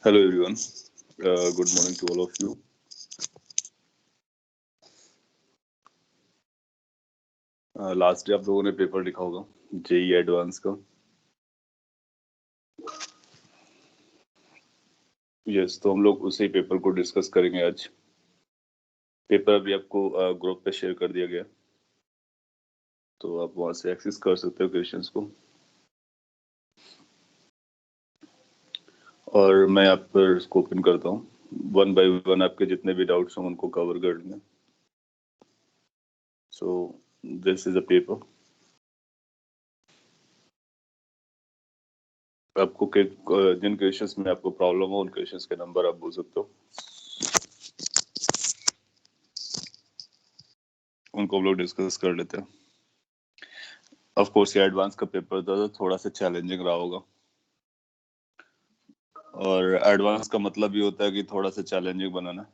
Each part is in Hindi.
Hello everyone. Good morning to all of you. Last day आप लोगों ने पेपर लिखा होगा जेई एडवांस का. यस, तो हम लोग उसी पेपर को डिस्कस करेंगे आज. पेपर अभी आपको ग्रुप पे शेयर कर दिया गया, तो आप वहां से एक्सेस कर सकते हो क्वेश्चंस को. और मैं आप पर इसको ओपन करता हूँ. वन बाय वन आपके जितने भी डाउट्स हों उनको कवर कर लेंगे. So this is a paper. आपको जिन क्वेश्चंस में आपको प्रॉब्लम हो उन क्वेश्चंस के नंबर आप बोल सकते हो, उनको हम लोग डिस्कस कर लेते हैं. ऑफ कोर्स ये एडवांस का पेपर था तो थोड़ा सा चैलेंजिंग रहा होगा. और एडवांस का मतलब ये होता है कि थोड़ा सा चैलेंजिंग बनाना.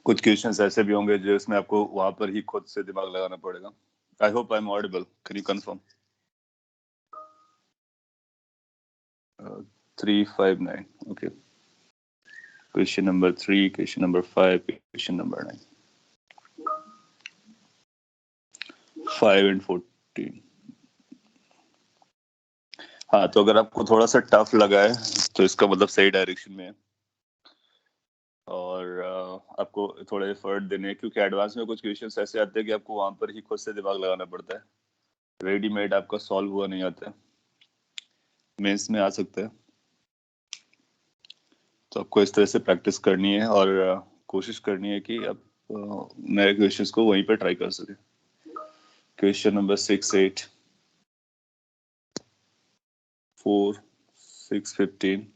कुछ क्वेश्चंस ऐसे भी होंगे जिसमें आपको वहां पर ही खुद से दिमाग लगाना पड़ेगा. I hope I am audible. Can you confirm? 359. Okay. Question number 3, question number 5, question number 9, 5 and 14. हाँ, तो अगर आपको थोड़ा सा टफ लगा है तो इसका मतलब सही डायरेक्शन में है और आपको थोड़े एफर्ट देने हैं, क्योंकि एडवांस में कुछ क्वेश्चंस ऐसे आते हैं कि आपको वहां पर ही खुद से दिमाग लगाना पड़ता है. रेडीमेड आपका सॉल्व हुआ नहीं आता है. मेंस में आ सकता है, तो आपको इस तरह से प्रैक्टिस करनी है और कोशिश करनी है कि आप नए क्वेश्चंस को वहीं पर ट्राई कर सके. Question number 6, 8, 4, 6, 15.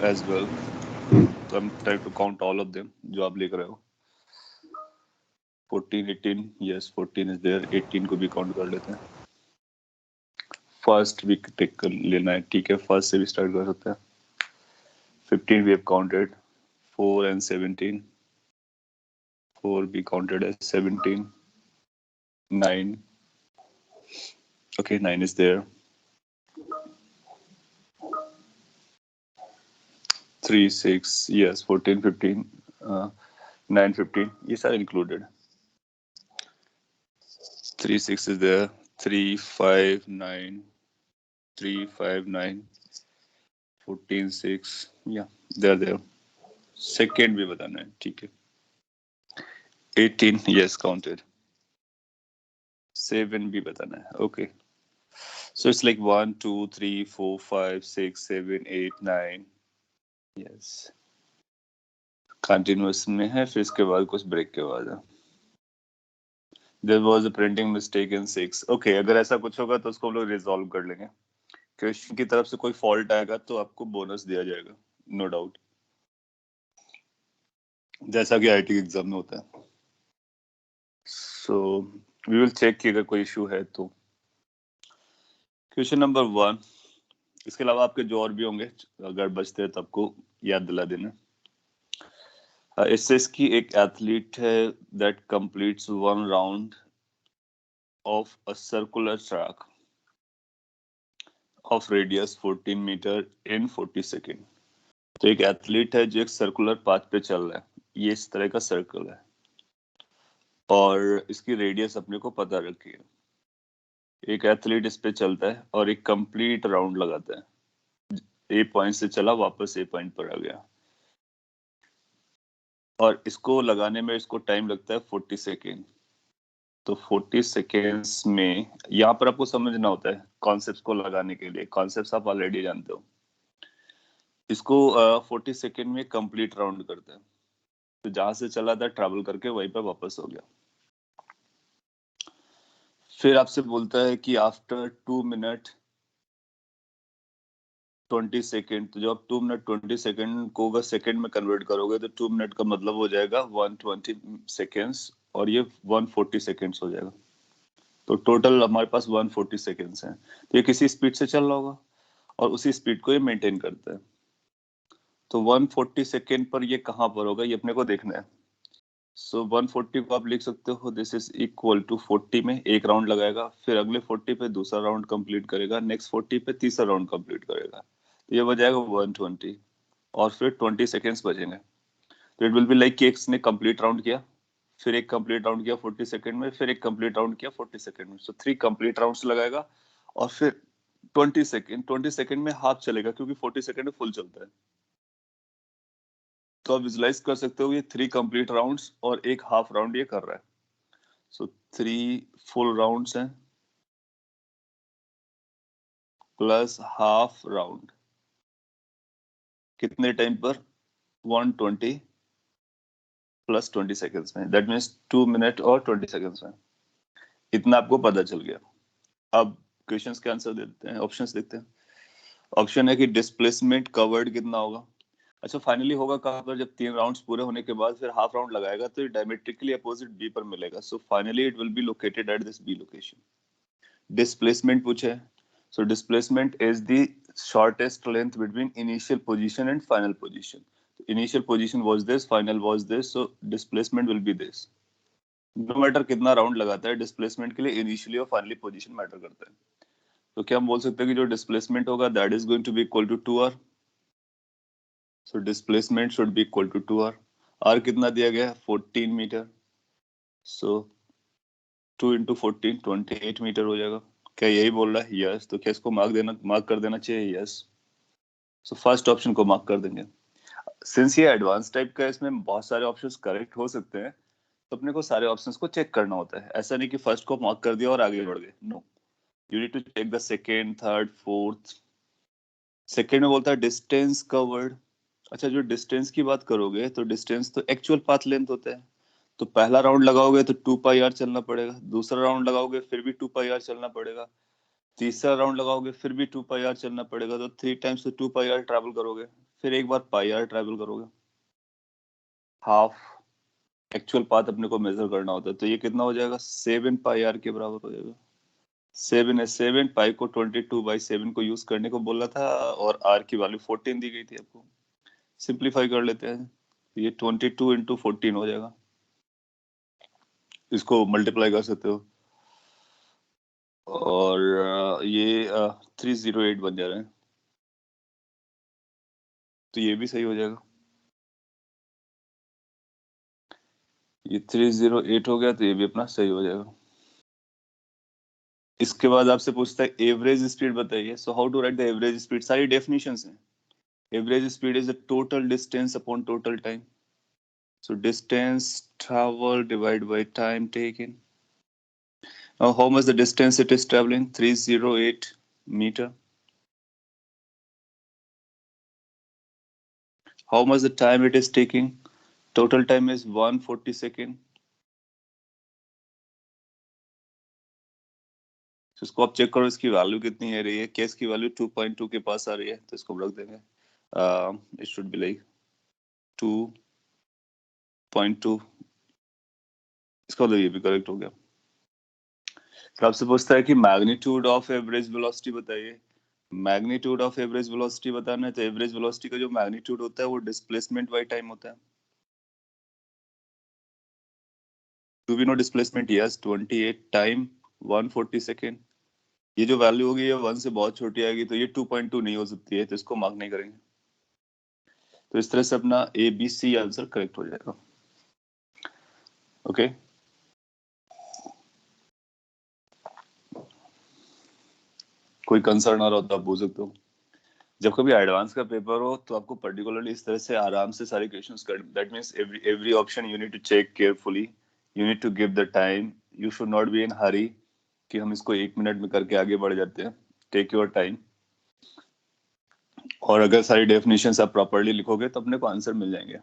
as well. So I'm trying to count all of them जो आप लिख रहे हो. 14, 18, yes 14 is there. 18 को भी काउंट कर लेते हैं. फर्स्ट वीक टेक कर लेना है, ठीक है. फर्स्ट से भी स्टार्ट कर सकते हैं. 15 we have counted. 4 and 17. 4 be counted as 17. 9. Okay, 9 is there. 3, 6, yes 14, 15, 9, 15. These are included. 3, 6 is there. 3, 5, 9. 3, 5, 9. 14, 6. Yeah, they're there. Second भी बताना है, ठीक है. 18, yes counted. 7 भी बताना है. Okay. So it's like 1, 2, 3, 4, 5, 6, 7, 8, 9. Yes. Continuous में है, फिर इसके बाद कुछ ब्रेक के बाद है. There was a printing mistake in 6. Okay, अगर ऐसा कुछ होगा तो उसको हम लोग रिजॉल्व कर लेंगे. क्वेश्चन की तरफ से कोई फॉल्ट आएगा तो आपको बोनस दिया जाएगा, नो डाउट, जैसा कि आईटी एग्जाम में होता है. सो वी विल चेक कि अगर कोई इशू है तो. Question number 1. इसके अलावा आपके जो और भी होंगे अगर बचते हैं तो आपको याद दिला देना. इससे की एक एथलीट है that completes 1 round of a circular track of radius 14 metre in 40 second. तो एक एथलीट है जो एक सर्कुलर पाथ पे चल रहा है. ये इस तरह का सर्कल है और इसकी रेडियस अपने को पता रखी है. एक एथलीट इस पे चलता है और एक कंप्लीट राउंड लगाता है. ए पॉइंट से चला, वापस ए पॉइंट पर आ गया, और इसको लगाने में इसको टाइम लगता है 40 सेकेंड. तो 40 सेकेंड्स में यहाँ पर आपको समझना होता है कॉन्सेप्ट्स को लगाने के लिए. कॉन्सेप्ट्स आप ऑलरेडी जानते हो. इसको 40 सेकेंड में कंप्लीट राउंड करते हैं. तो जहां से चला था ट्रैवल करके वहीं पर वापस हो गया. फिर आपसे बोलता है कि आफ्टर 2 मिनट 20 सेकेंड. तो जब आप 2 मिनट 20 सेकेंड को अगर सेकेंड में कन्वर्ट करोगे तो 2 मिनट का मतलब हो जाएगा 120 सेकेंड्स और ये 140 सेकेंड्स हो जाएगा. तो टोटल हमारे पास 140 सेकेंड्स हैं. तो ये किसी स्पीड से चल रहा होगा. और उसी स्पीड को ये मेंटेन करता है। तो 140 सेकेंड पर ये कहाँ पर होगा, ये अपने को देखना है। सो 140 को आप लिख सकते हो दिस इज इक्वल टू 40 में एक राउंड लगाएगा, फिर अगले 40 पे दूसरा राउंड कंप्लीट करेगा, नेक्स्ट 40 पे तीसरा राउंड कंप्लीट करेगा, तो ये बच जाएगा 120 और फिर 20 सेकेंड्स बचेंगे। तो इट विल बी लाइक कि इसने कंप्लीट राउंड किया, फिर एक कंप्लीट राउंड किया 40 सेकेंड में, फिर एक कंप्लीट राउंड किया 40 सेकेंड में। सो 3 कंप्लीट राउंड्स लगाएगा और फिर 20 सेकेंड में हाफ चलेगा क्योंकि 40 सेकेंड में फुल चलता है। तो आप विजुलाइज कर सकते हो ये 3 कंप्लीट राउंड्स और एक हाफ राउंड ये कर रहा है। सो 3 फुल राउंड्स हैं प्लस हाफ राउंड, कितने टाइम पर, 120 प्लस 20 सेकेंड्स में, दैट मीन्स 2 मिनट और 20 सेकेंड्स में। इतना आपको पता चल गया। अब क्वेश्चंस के आंसर देते हैं, ऑप्शंस देखते हैं। ऑप्शन है कि डिस्प्लेसमेंट कवर्ड कितना होगा। अच्छा, फाइनली होगा कहाँ पर, जब 3 राउंड्स पूरे होने के बाद फिर हाफ राउंड लगाएगा तो ये डायमेट्रिकली अपोजिट बी पर मिलेगा। So finally it will be located at this B location. Displacement पूछे, so displacement is the shortest length between initial position and final position. Initial position was this, final was this, so displacement will be this. No matter कितना राउंड लगाता है, डिस्प्लेसमेंट के लिए इनिशियली और फाइनली पोजीशन मैटर करता है। तो क्या हम बोल सकते हैं कि जो डिस्प्लेसमेंट होगा that is going to be equal to 2r। So displacement should be equal to 2r। r कितना दिया गया है, 14 मीटर। सो 2 इंटू 14 28 मीटर हो जाएगा। क्या यही बोल रहा है, यस। तो क्या इसको मार्क कर देना चाहिए, यस। सो फर्स्ट ऑप्शन को मार्क कर देंगे। सिंस ये एडवांस टाइप का है, इसमें बहुत सारे ऑप्शंस करेक्ट हो सकते हैं, तो अपने को सारे ऑप्शंस को चेक करना होता है। ऐसा नहीं कि फर्स्ट को मार्क कर दिया और आगे बढ़ गए, no, you need to check the second, third, fourth. Second में बोलता है डिस्टेंस कवर्ड। अच्छा, जो डिस्टेंस की बात करोगे तो डिस्टेंस तो एक्चुअल पाथ लेंथ होता है। तो पहला राउंड लगाओगे तो 2πr चलना पड़ेगा, दूसरा राउंड लगाओगे फिर भी 2πr चलना पड़ेगा, तीसरा राउंड लगाओगे फिर भी 2πr चलना पड़ेगा। तो 3 टाइम्स तो 2πr ट्रैवल करोगे, फिर एक बार πr ट्रैवल करोगे। हाफ एक्चुअल पाथ अपने को मेजर करना होता है, तो ये कितना हो जाएगा, 7πr के बराबर हो जाएगा। 7 है 7, पाई को 22/7 को यूज करने को बोला था और r की वैल्यू 14 दी गई थी आपको। सिंप्लीफाई कर लेते हैं, ये 22 इंटू 14 हो जाएगा। इसको मल्टीप्लाई कर सकते हो और ये 308 बन जा रहा है, तो ये भी सही हो जाएगा। ये 308 हो गया तो ये भी अपना सही हो जाएगा। इसके बाद आपसे पूछता है एवरेज स्पीड बताइए। So how to write the average speed, सारी डेफिनेशंस हैं। Average speed is the total distance upon total time. So distance travel divided by time taken. Now how much the distance it is traveling? 308 meter. How much the time it is taking? Total time is 140 second. तो इसको आप चेक करो, इसकी वैल्यू कितनी है रही है। केस की वैल्यू 2.2 के पास आ रही है, तो इसको रख देंगे। It should be like 2.2। इसका मतलब ये भी करेक्ट हो गया। फिर आपसे पूछता है कि मैग्नीट्यूड ऑफ एवरेज वेलोसिटी बताइए। मैग्नीट्यूड ऑफ एवरेज वेलोसिटी बताना है, तो एवरेज वेलोसिटी का जो मैग्नीट्यूड होता है वो डिस्प्लेसमेंट बाय टाइम होता है। Do we know displacement? Yes, 28 time 140 second. ये जो वैल्यू होगी ये 1 से बहुत छोटी आएगी, तो ये 2.2 नहीं हो सकती है, तो इसको मार्क नहीं करेंगे। तो इस तरह से अपना ABC आंसर करेक्ट हो जाएगा। ओके, कोई कंसर्न आ रहा हो तो आप पूछ सकते हो। जब कभी एडवांस का पेपर हो तो आपको पर्टिकुलरली इस तरह से आराम से सारे क्वेश्चंस कर, that means every option you need to check carefully, you need to give the time, you should not be in hurry कि हम इसको 1 मिनट में करके आगे बढ़ जाते हैं। टेक योर टाइम, और अगर सारी डेफिनेशंस आप प्रॉपर्ली लिखोगे तो अपने को आंसर मिल जाएंगे।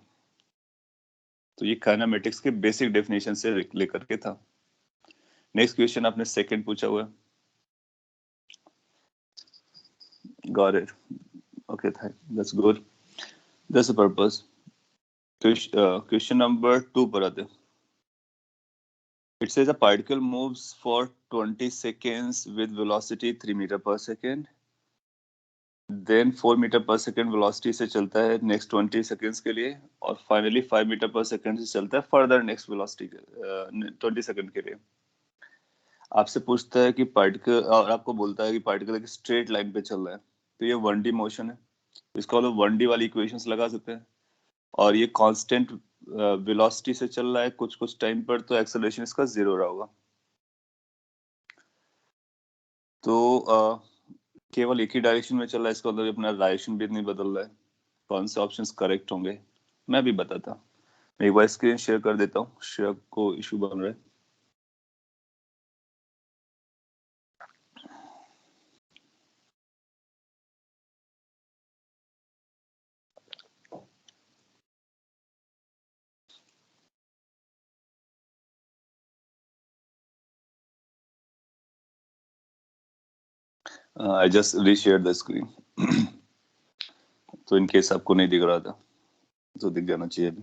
तो ये काइनेमेटिक्स के बेसिक डेफिनेशन से लेकर के था। नेक्स्ट क्वेश्चन आपने सेकंड पूछा हुआ है। Got it, okay, that's good, that's the purpose. Question number 2 पर आते हैं। It says a particle moves for 20 seconds with velocity 3 meter per second. Then 4 metre per second velocity से चलता है नेक्स्ट 20 सेकेंड्स के लिए, और फाइनली 5 मीटर पर सेकेंड से चलता है फर्दर नेक्स्ट वेलोसिटी 20 सेकेंड के लिए। आपसे पूछता है कि पार्टिकल, और आपको बोलता है कि पार्टिकल एक स्ट्रेट लाइन पे चल रहा है, तो ये 1D मोशन है, इसको हम लोग 1D वाली इक्वेशंस लगा सकते हैं। और ये कांस्टेंट वेलोसिटी से चल रहा है कुछ कुछ टाइम पर, तो एक्सेलरेशन इसका 0 रहा होगा। तो केवल एक ही डायरेक्शन में चल रहा है, इसका मतलब अपना डायरेक्शन भी नहीं बदल रहा है। कौन से ऑप्शंस करेक्ट होंगे मैं भी बताता। मैं एक बार स्क्रीन शेयर कर देता हूँ, शेयर को इशू बन रहा है। I just reshare the screen तो इन केस आपको नहीं दिख रहा था तो दिख जाना चाहिए अभी।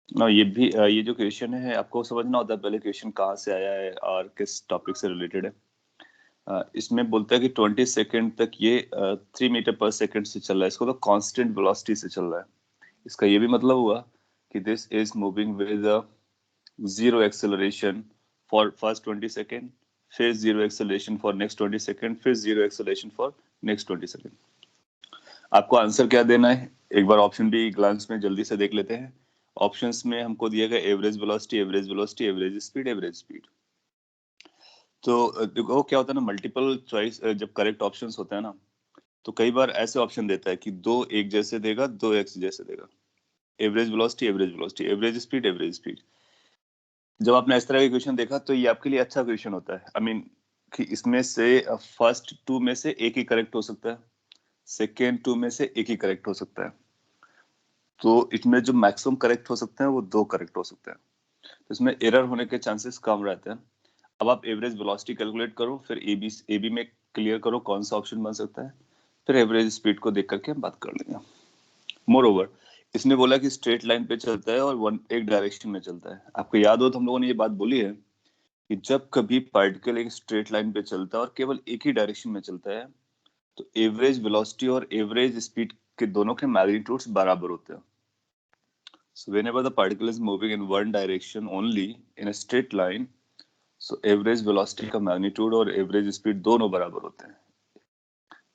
ना ये भी ये जो क्वेश्चन है आपको समझना होता है पहले क्वेश्चन कहाँ से आया है और किस टॉपिक से रिलेटेड है। इसमें बोलता है कि 20 सेकंड तक ये 3 मीटर पर सेकंड से चल रहा है, इसको तो कांस्टेंट वेलोसिटी से चल रहा है। इसका ये भी मतलब हुआ कि this is moving with zero acceleration for first 20 second, फिर zero acceleration for next 20 second, फिर zero acceleration for next 20 second. आपको आंसर क्या देना है एक बार ऑप्शन भी ग्लांस में जल्दी से देख लेते हैं। ऑप्शंस में हमको दिया गया average velocity, average velocity, average speed, average speed. तो देखो क्या होता है ना, मल्टीपल चॉइस जब करेक्ट ऑप्शंस होते हैं ना, तो कई बार ऐसे ऑप्शन देता है कि दो एक जैसे देगा, दो एक जैसे देगा। Average velocity, average velocity, average speed, average speed. जब आपने इस तरह का क्वेश्चन देखा तो ये आपके लिए अच्छा क्वेश्चन होता है। आई मीन कि इसमें से फर्स्ट टू में से एक ही करेक्ट हो सकता है, सेकेंड टू में से एक ही करेक्ट हो सकता है। तो इसमें जो मैक्सिमम करेक्ट हो सकते हैं वो दो करेक्ट हो सकते हैं, तो इसमें एरर होने के चांसेस कम रहते हैं। अब आप एवरेज वेलोसिटी कैलकुलेट करो, फिर एबी में क्लियर करो कौन सा ऑप्शन बन सकता है, फिर एवरेज स्पीड को देख करके हम बात कर लेंगे। मोर ओवर इसने बोला कि स्ट्रेट लाइन पे चलता है और वन एक डायरेक्शन में चलता है। आपको याद हो तो हम लोगों ने ये बात बोली है कि जब कभी पार्टिकल एक स्ट्रेट लाइन पे चलता है और केवल एक ही डायरेक्शन में चलता है, तो एवरेज वेलोसिटी और एवरेज स्पीड के दोनों के मैग्नीट्यूड्स बराबर होते हैं। So whenever the particle is moving in one direction only in a straight line, so average velocity का मैग्नीट्यूड और एवरेज स्पीड दोनों बराबर होते हैं।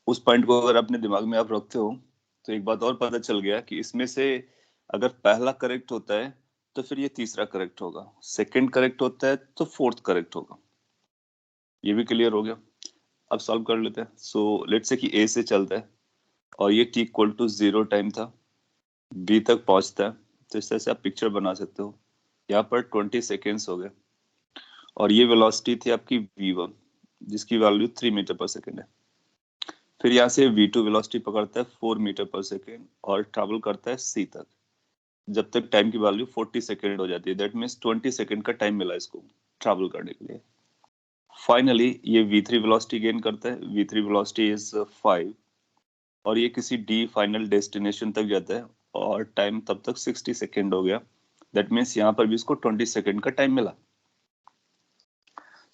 उस पॉइंट को अगर अपने दिमाग में आप रखते हो तो एक बात और पता चल गया कि इसमें से अगर पहला करेक्ट होता है तो फिर ये तीसरा करेक्ट होगा, सेकंड करेक्ट होता है तो फोर्थ करेक्ट होगा। ये भी क्लियर हो गया। अब सॉल्व कर लेते हैं। सो लेट्स से कि ए से चलता है और ये t इक्वल टू 0 टाइम था, बी तक पहुंचता है। तो इस तरह से आप पिक्चर बना सकते हो। यहाँ पर 20 सेकेंड्स हो गए और ये वेलोसिटी थी आपकी v1 जिसकी वैल्यू 3 मीटर पर सेकेंड है। फिर यहाँ से v2 वेलोसिटी पकड़ता है 4 मीटर पर सेकेंड और ट्रैवल करता है c तक, जब तक टाइम की वैल्यू 40 सेकेंड हो जाती है। दैट मीन्स 20 सेकेंड का टाइम मिला इसको ट्रैवल करने के लिए। फाइनली ये v3 वेलोसिटी गेन करता है, v3 वेलोसिटी इज 5 और ये किसी डी फाइनल डेस्टिनेशन तक जाता है और टाइम तब तक 60 सेकेंड हो गया। दैट मीन्स यहाँ पर भी इसको 20 सेकेंड का टाइम मिला।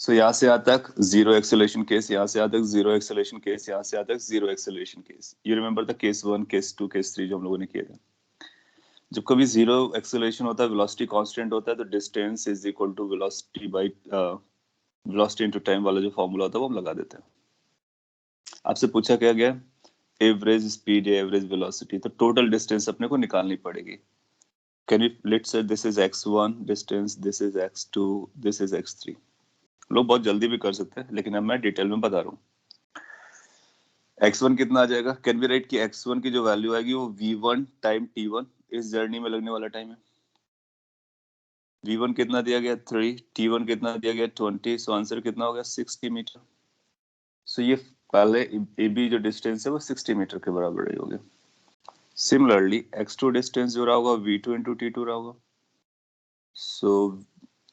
सो यहाँ से यहाँ तक जीरो एक्सेलरेशन केस, यहाँ से यहाँ तक जीरो एक्सेलरेशन केस, यहाँ से यहाँ तक zero acceleration case. You remember the case 1, case 2, case 3 जो हम लोगों ने किए थे। जब कभी जीरो एक्सेलरेशन होता है, वेलोसिटी कांस्टेंट होता है, तो distance is equal to velocity by velocity into time वाला जो फॉर्मूला होता है वो हम लगा देते हैं। आपसे पूछा क्या गया, एवरेज स्पीड या एवरेज वेलोसिटी, तो टोटल डिस्टेंस अपने को निकालनी पड़ेगी। Can you let's say this is x1 distance, this is x2, this is x3। लोग बहुत जल्दी भी कर सकते हैं लेकिन अब मैं डिटेल में बता रहा हूँ। x1 कितना आ जाएगा, कैन बी राइट कि x1 की जो वैल्यू आएगी वो v1 टाइम t1 इस जर्नी में लगने वाला टाइम है। v1 कितना दिया गया 3, t1 कितना दिया गया 20, सो आंसर कितना होगा 60 मीटर। सो ये पहले ए बी जो डिस्टेंस है वो 60 मीटर के बराबर ही होगी। सिमिलरली x2 डिस्टेंस जो रहा होगा v2 इंटू t2 रहा होगा। सो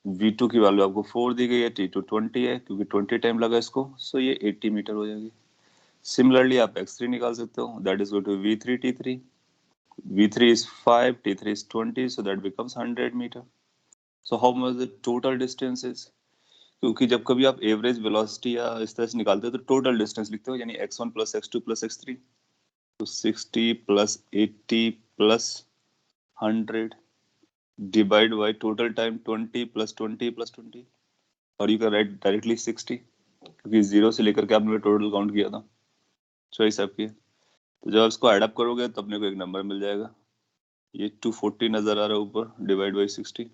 v2 की वैल्यू आपको 4 दी गई है, t2 20 है क्योंकि 20 टाइम लगा इसको, सो ये 80 मीटर हो जाएगी। सिमिलरली आप x3 निकाल सकते हो, that is equal to v3 t3, v3 is 5, t3 is 20, so that becomes 100 meter. So how much the total distance is? क्योंकि जब कभी आप एवरेज वेलोसिटी या इस तरह से निकालते हो तो टोटल डिस्टेंस लिखते हो, यानी x1 plus x2 plus x3, तो 60 plus 80 plus 100 divide by total time 20 plus 20 plus 20, और यू कैन राइट डायरेक्टली 60, क्योंकि 0 से लेकर के आपने टोटल काउंट किया था चॉइस आपकी। तो जब इसको एड अप करोगे तो अपने को एक नंबर मिल जाएगा, ये 240 नजर आ रहा है ऊपर, डिवाइड बाई 60,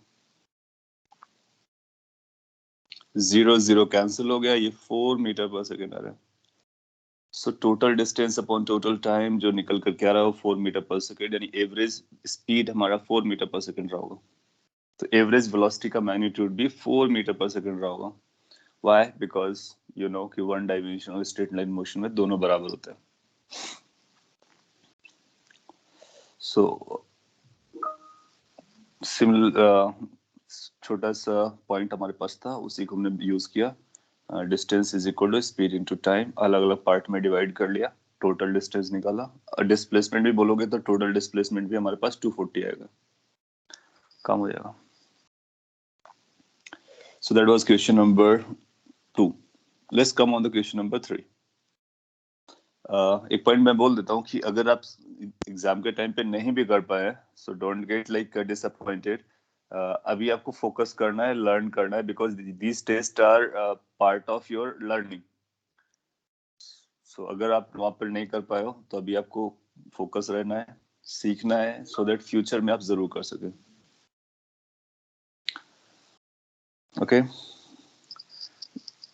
0 0 कैंसिल हो गया, ये 4 मीटर पर सेकेंड आ रहा है। So total distance upon total time जो निकल कर क्या रहा है 4 मीटर पर सेकेंड, यानी एवरेज स्पीड हमारा 4 मीटर पर सेकेंड रहा होगा। तो एवरेज वेलोसिटी का मैग्नीट्यूड भी 4 मीटर पर सेकेंड रहा होगा। व्हाई? बिकॉज यू नो कि one dimensional straight line motion में दोनों बराबर होते हैं। सो सिमिलर छोटा सा पॉइंट हमारे पास था, उसी को हमने यूज किया। Distance is equal to speed into time, अलग अलग पार्ट में डिवाइड कर लिया, टोटल डिस्टेंस निकाला। डिस्प्लेसमेंट भी बोलोगे तो टोटल डिस्प्लेसमेंट भी हमारे पास 240 आएगा, कम हो जाएगा। So that was question number 2। Let's come on the question number 3। एक पॉइंट मैं बोल देता हूँ कि अगर आप एग्जाम के टाइम पे नहीं भी कर पाए, so don't get like disappointed. अभी आपको फोकस करना है, लर्न करना है, because these test are part of your learning. So अगर आप वहां पर नहीं कर पाए हो तो अभी आपको फोकस रहना है, सीखना है, सो दैट फ्यूचर में आप जरूर कर सके। ओके,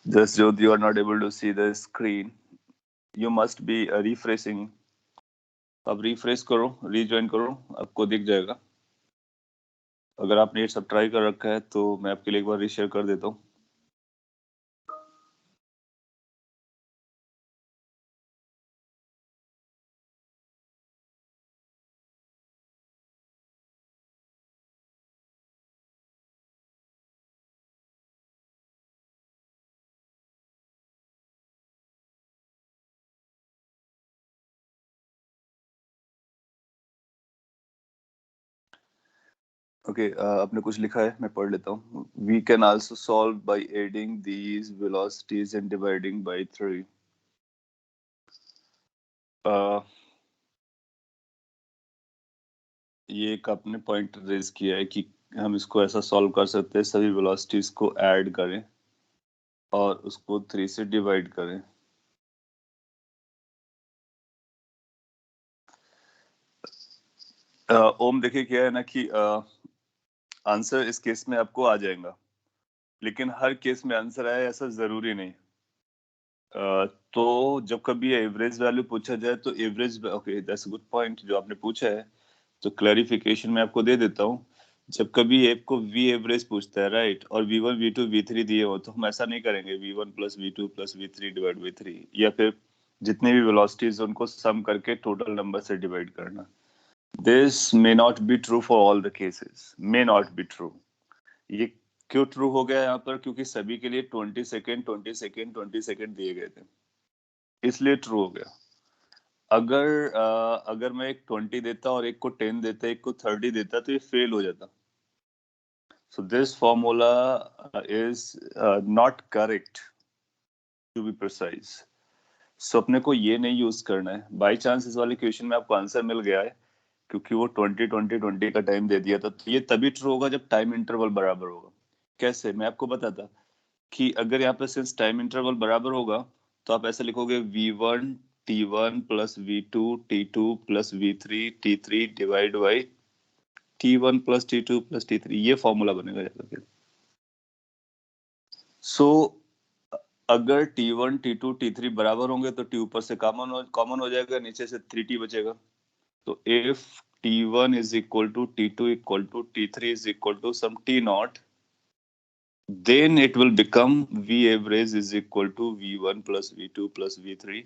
जस्ट जो you are not able to see the screen, you must be refreshing. अब रिफ्रेश करो, रीज्वाइन करो, आपको दिख जाएगा। अगर आपने ये सब ट्राई कर रखा है तो मैं आपके लिए एक बार रीशेयर कर देता हूँ। ओके, आपने कुछ लिखा है, मैं पढ़ लेता हूँ। We can also solve by adding these velocities and dividing by 3। ये एक आपने पॉइंट रेज किया है कि हम इसको ऐसा सॉल्व कर सकते हैं, सभी वेलोसिटीज को ऐड करें और उसको 3 से डिवाइड करें। ओम देखिए क्या है ना कि आंसर इस केस में आपको आ जाएगा, लेकिन हर केस में आंसर आए ऐसा जरूरी नहीं। तो जब कभी एवरेज वैल्यू पूछा जाए तो average, okay that's a good point जो आपने पूछा है, तो क्लैरिफिकेशन मैं आपको दे देता हूँ। जब कभी आपको वी एवरेज पूछता है, राइट, और V1 V2 V3 दिए हो, तो हम ऐसा नहीं करेंगे V1 plus V2 plus V3 divide by 3, या फिर जितने भी वेलोसिटीज उनको सम करके टोटल नंबर से डिवाइड करना। This may not be true for all the cases, may not be true. ये क्यों ट्रू हो गया यहाँ पर? क्योंकि सभी के लिए 20 सेकेंड 20 सेकेंड 20 सेकेंड दिए गए थे, इसलिए ट्रू हो गया। अगर मैं एक 20 देता और एक को 10 देता, एक को 30 देता, तो ये फेल हो जाता। So this formula is not correct, to be precise. So अपने को ये नहीं यूज करना है। बाई चांस इस वाले क्वेश्चन में आपको आंसर मिल गया है क्योंकि वो 20 का टाइम दे दिया था, तो ये तभी ट्रू होगा जब टाइम इंटरवल बराबर होगा। कैसे? मैं आपको बताता कि अगर यहाँ पे सिंस टाइम इंटरवल बराबर होगा तो आप ऐसे लिखोगे V1 T1 plus V2 T2 plus V3 T3 divide by T1 plus T2 plus T3, ये फॉर्मूला बनेगा जाकर। सो अगर T1 T2 T3 बराबर होंगे तो T ऊपर से कॉमन हो जाएगा, नीचे से 3T बचेगा। तो if T1 is equal to T2 equal to T3 is equal to some T naught, then it will become V average is equal to V1 plus V2 plus V3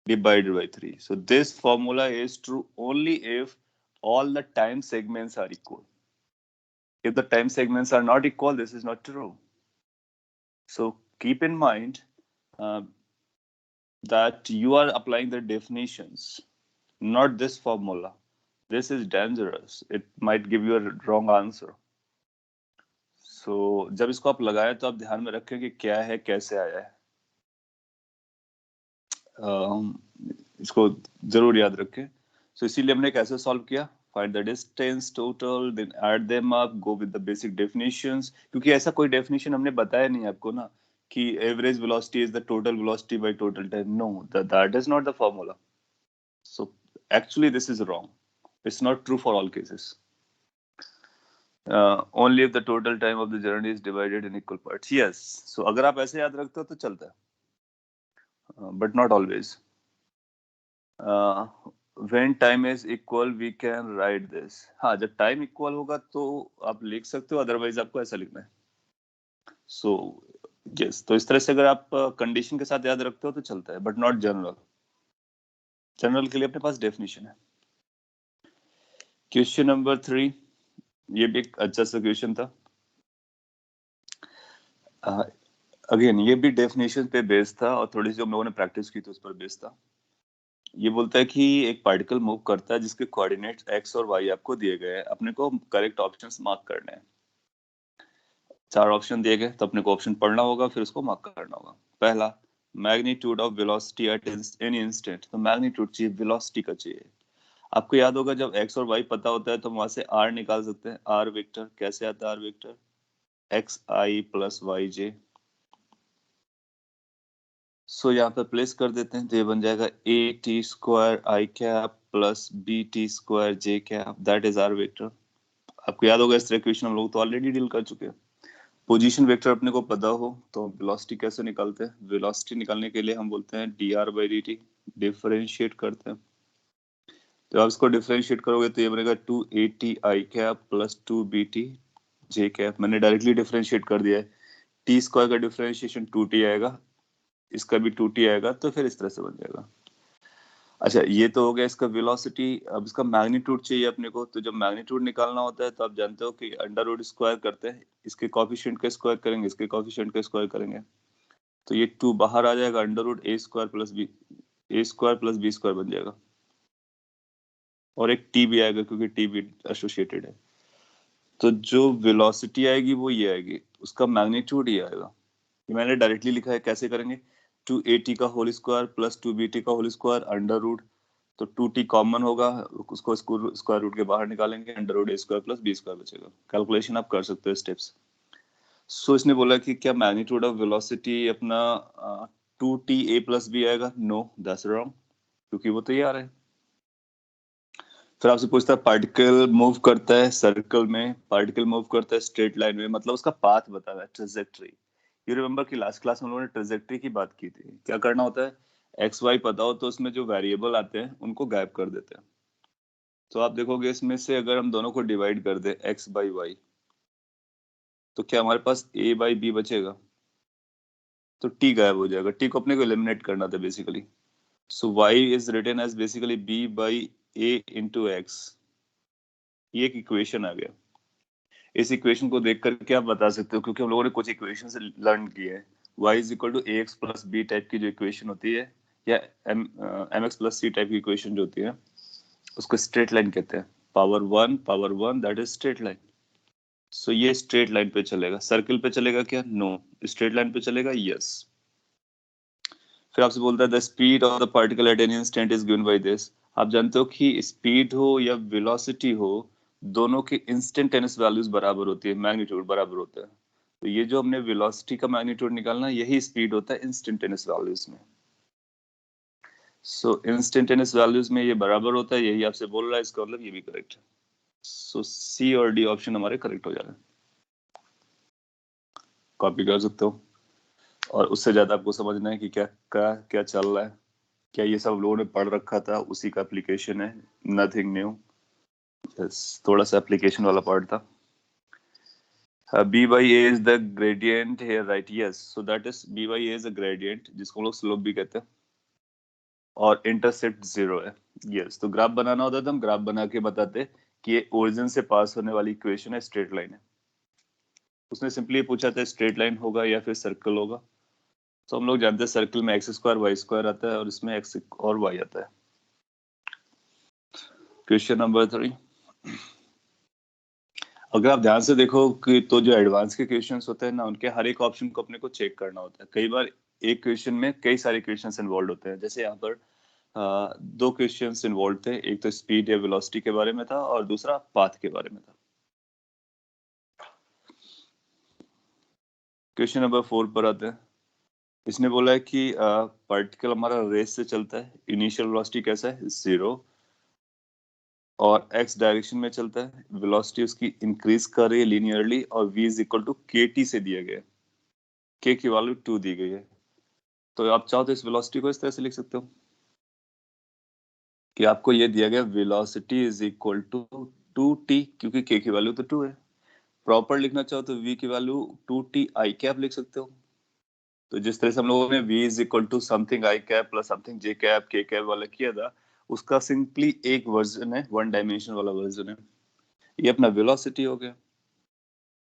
divided by 3. So this formula is true only if all the time segments are equal. If the time segments are not equal, this is not true. So keep in mind uh, that you are applying the definitions, not this formula. This is dangerous. It might give you a wrong answer. सो जब इसको आप लगाएं तो आप ध्यान में रखें कि क्या है, कैसे आया है। इसको जरूर याद रखें। सो इसीलिए हमने कैसे सॉल्व किया, find the distance total, then add them up, go with the basic definitions, क्योंकि ऐसा कोई डेफिनेशन हमने बताया नहीं आपको ना कि average velocity is the total velocity by total time. No, that is not the formula. So actually this is wrong, it's not true for all cases. only if the total time of the journey is divided in equal parts. Yes, so अगर आप ऐसे याद रखते हो तो चलता है, but not always. When time is equal we can write this. हाँ, जब टाइम इक्वल होगा तो आप लिख सकते हो, अदरवाइज आपको ऐसा लिखना है। सो यस, तो इस तरह से अगर आप कंडीशन के साथ याद रखते हो तो चलता है, बट नॉट जनरल। जनरल के लिए अपने पास डेफिनेशन है। क्वेश्चन नंबर 3, ये भी एक अच्छा सा क्वेश्चन था। अगेन ये भी डेफिनेशन पे बेस्ड था और थोड़ी सी हम लोगों ने प्रैक्टिस की तो उस पर बेस्ड था। ये बोलता है कि एक पार्टिकल मूव करता है जिसके कोऑर्डिनेट्स x और y आपको दिए गए हैं, अपने को करेक्ट ऑप्शंस मार्क करने हैं। 4 ऑप्शन दिए गए तो अपने को ऑप्शन पढ़ना होगा, फिर उसको मार्क करना होगा। पहला, magnitude of velocity at any instant, तो मैग्नीट्यूड चाहिए, वेलोसिटी का चाहिए। आपको याद होगा जब x और y पता होता है तो वहां से r निकाल सकते हैं। r वेक्टर कैसे आता है? r vector xi plus yj। सो यहाँ पे प्लेस कर देते हैं तो ये बन जाएगा a t square I cap plus b t square j cap, that is R vector. आपको याद होगा इस तरह क्वेश्चन हम लोग तो ऑलरेडी डील कर चुके हैं। पोजीशन वेक्टर अपने को पता हो तो वेलोसिटी कैसे निकालते हैं? वेलोसिटी निकालने के लिए हम बोलते हैं dr बाई dt, डिफरेंशिएट करते हैं। तो आप इसको डिफरेंशिएट करोगे तो ये बनेगा 2at I cap plus 2bt j cap. मैंने डायरेक्टली डिफरेंशिएट कर दिया है। t स्क्वायर का डिफरेंशिएशन 2t आएगा, इसका भी 2t आएगा, तो फिर इस तरह से बन जाएगा। अच्छा, ये तो हो गया इसका वेलोसिटी। अब इसका मैग्नीट्यूड चाहिए अपने को, तो जब मैग्नीट्यूड निकालना होता है तो आप जानते हो कि अंडर रूट स्क्वायर करते हैं, इसके कोएफिशिएंट का स्क्वायर करेंगे, इसके कोएफिशिएंट का स्क्वायर करेंगे, तो ये 2 बाहर आ जाएगा, अंडर रूट ए स्क्वायर प्लस बी स्क्वायर बन जाएगा, और एक टी भी आएगा क्योंकि टी भी एसोसिएटेड है। तो जो वेलोसिटी आएगी वो ये आएगी, उसका मैग्नीट्यूड ये आएगा। ये मैंने डायरेक्टली लिखा है, कैसे करेंगे? 2at का होल स्क्वायर प्लस 2bt का होल स्क्वायर अंडर रूट, तो 2t कॉमन होगा, उसको स्क्वायर रूट के बाहर निकालेंगे, अंडर रूट ए स्क्वायर प्लस बी स्क्वायर बचेगा। कैलकुलेशन आप कर सकते हो स्टेप्स। सो इसने बोला कि क्या मैग्नीट्यूड ऑफ वेलोसिटी अपना 2ta प्लस बी आएगा? नो, दैट्स रॉन्ग, क्योंकि वो तो ये आ रहा है। फिर आपसे पूछता है पार्टिकल मूव करता है सर्कल में, पार्टिकल मूव करता है स्ट्रेट लाइन में, मतलब उसका पाथ बताना है, ट्रेजेक्टरी। यू रिमेम्बर कि लास्ट क्लास में हम लोगों ने ट्रेजेक्टरी की बात की थी। क्या करना होता है? एक्स वाई पता हो तो उसमें जो वेरिएबल आते हैं उनको गायब कर देते हैं। तो आप देखोगे इसमें से अगर हम दोनों को डिवाइड कर दे x बाई वाई, तो क्या हमारे पास a बाई बी बचेगा? तो t गायब हो जाएगा, t को अपने को एलिमिनेट करना था basically. So y is written as basically b by a into X. ये एक इक्वेशन आ गया। इस इक्वेशन को देख करके आप बता सकते हो, क्योंकि हम लोगों ने कुछ इक्वेशन से लर्न किए हैं, y is equal to ax plus b type की जो इक्वेशन होती है, या mx प्लस c टाइप की इक्वेशन जो होती है, उसको स्ट्रेट लाइन कहते हैं। Power one that is straight line. So ये स्ट्रेट लाइन पे चलेगा, सर्कल पे चलेगा क्या? नो, स्ट्रेट लाइन पे चलेगा, यस। फिर आपसे बोलता है the speed of the particle at any instant is given by this. आप जानते हो कि स्पीड हो या वेलोसिटी हो, दोनों की इंस्टेंटेनियस वैल्यूज बराबर होती है, मैग्नीट्यूड बराबर होता है। तो ये जो हमने वेलोसिटी का मैग्नीट्यूड निकालना, यही स्पीड होता है इंस्टेंटेनियस वैल्यूज में। सो इंस्टेंटेनियस वैल्यूज में ये बराबर होता है, यही आपसे बोल रहा है, इसका मतलब ये भी करेक्ट है। सो सी और डी ऑप्शन हमारे करेक्ट हो जा रहे हैं। कॉपी कर सकते हो, और उससे ज्यादा आपको समझना है कि क्या चल रहा है, क्या ये सब लोगों ने पढ़ रखा था, उसी का एप्लीकेशन है, नथिंग न्यू, थोड़ा सा एप्लीकेशन वाला पार्ट था। b by a is the gradient here, right? Yes, so that is b by a is a gradient, जिसको हम लोग स्लोप भी कहते हैं, और इंटरसेप्ट 0 है। यस, तो ग्राफ बनाना होता है तो हम ग्राफ बना के बताते कि ये ओरिजिन से पास होने वाली इक्वेशन है, स्ट्रेट लाइन है। उसने सिंपली पूछा था स्ट्रेट लाइन होगा या फिर सर्कल होगा, तो हम लोग जानते हैं सर्कल में एक्स स्क्वायर वाई स्क्वायर आता है और इसमें एक्स और वाई आता है। क्वेश्चन नंबर 3, अगर आप ध्यान से देखो कि तो जो एडवांस के क्वेश्चंस होते हैं ना, उनके हर एक ऑप्शन को अपने को चेक करना होता है। कई बार एक क्वेश्चन में कई सारे क्वेश्चंस इन्वॉल्व होते हैं। जैसे यहाँ पर दो क्वेश्चंस इन्वॉल्व थे, एक तो स्पीड या वेलोसिटी के बारे में था और दूसरा पाथ के बारे में था। क्वेश्चन नंबर 4 पर आते हैं। इसने बोला है कि पार्टिकल हमारा रेस से चलता है, इनिशियल वेलोसिटी कैसा है 0 और x डायरेक्शन में चलता है, वेलोसिटी उसकी इंक्रीज कर रही है लीनियरली और v is equal to kt से दिया गया है, k की वैल्यू 2 दी गई है। तो आप चाहो तो इस वेलोसिटी को इस तरह से लिख सकते हो कि आपको ये दिया गया velocity is equal to 2t, क्योंकि k की वैल्यू तो 2 है। प्रॉपर लिखना चाहो तो v की वैल्यू 2t i कैप लिख सकते हो। तो जिस तरह से हम लोगों ने v is equal to something I cap plus something J cap K cap वाला किया था, उसका सिंपली एक वर्जन है, वन डायमेंशन वाला वर्जन है। ये अपना वेलोसिटी हो गया।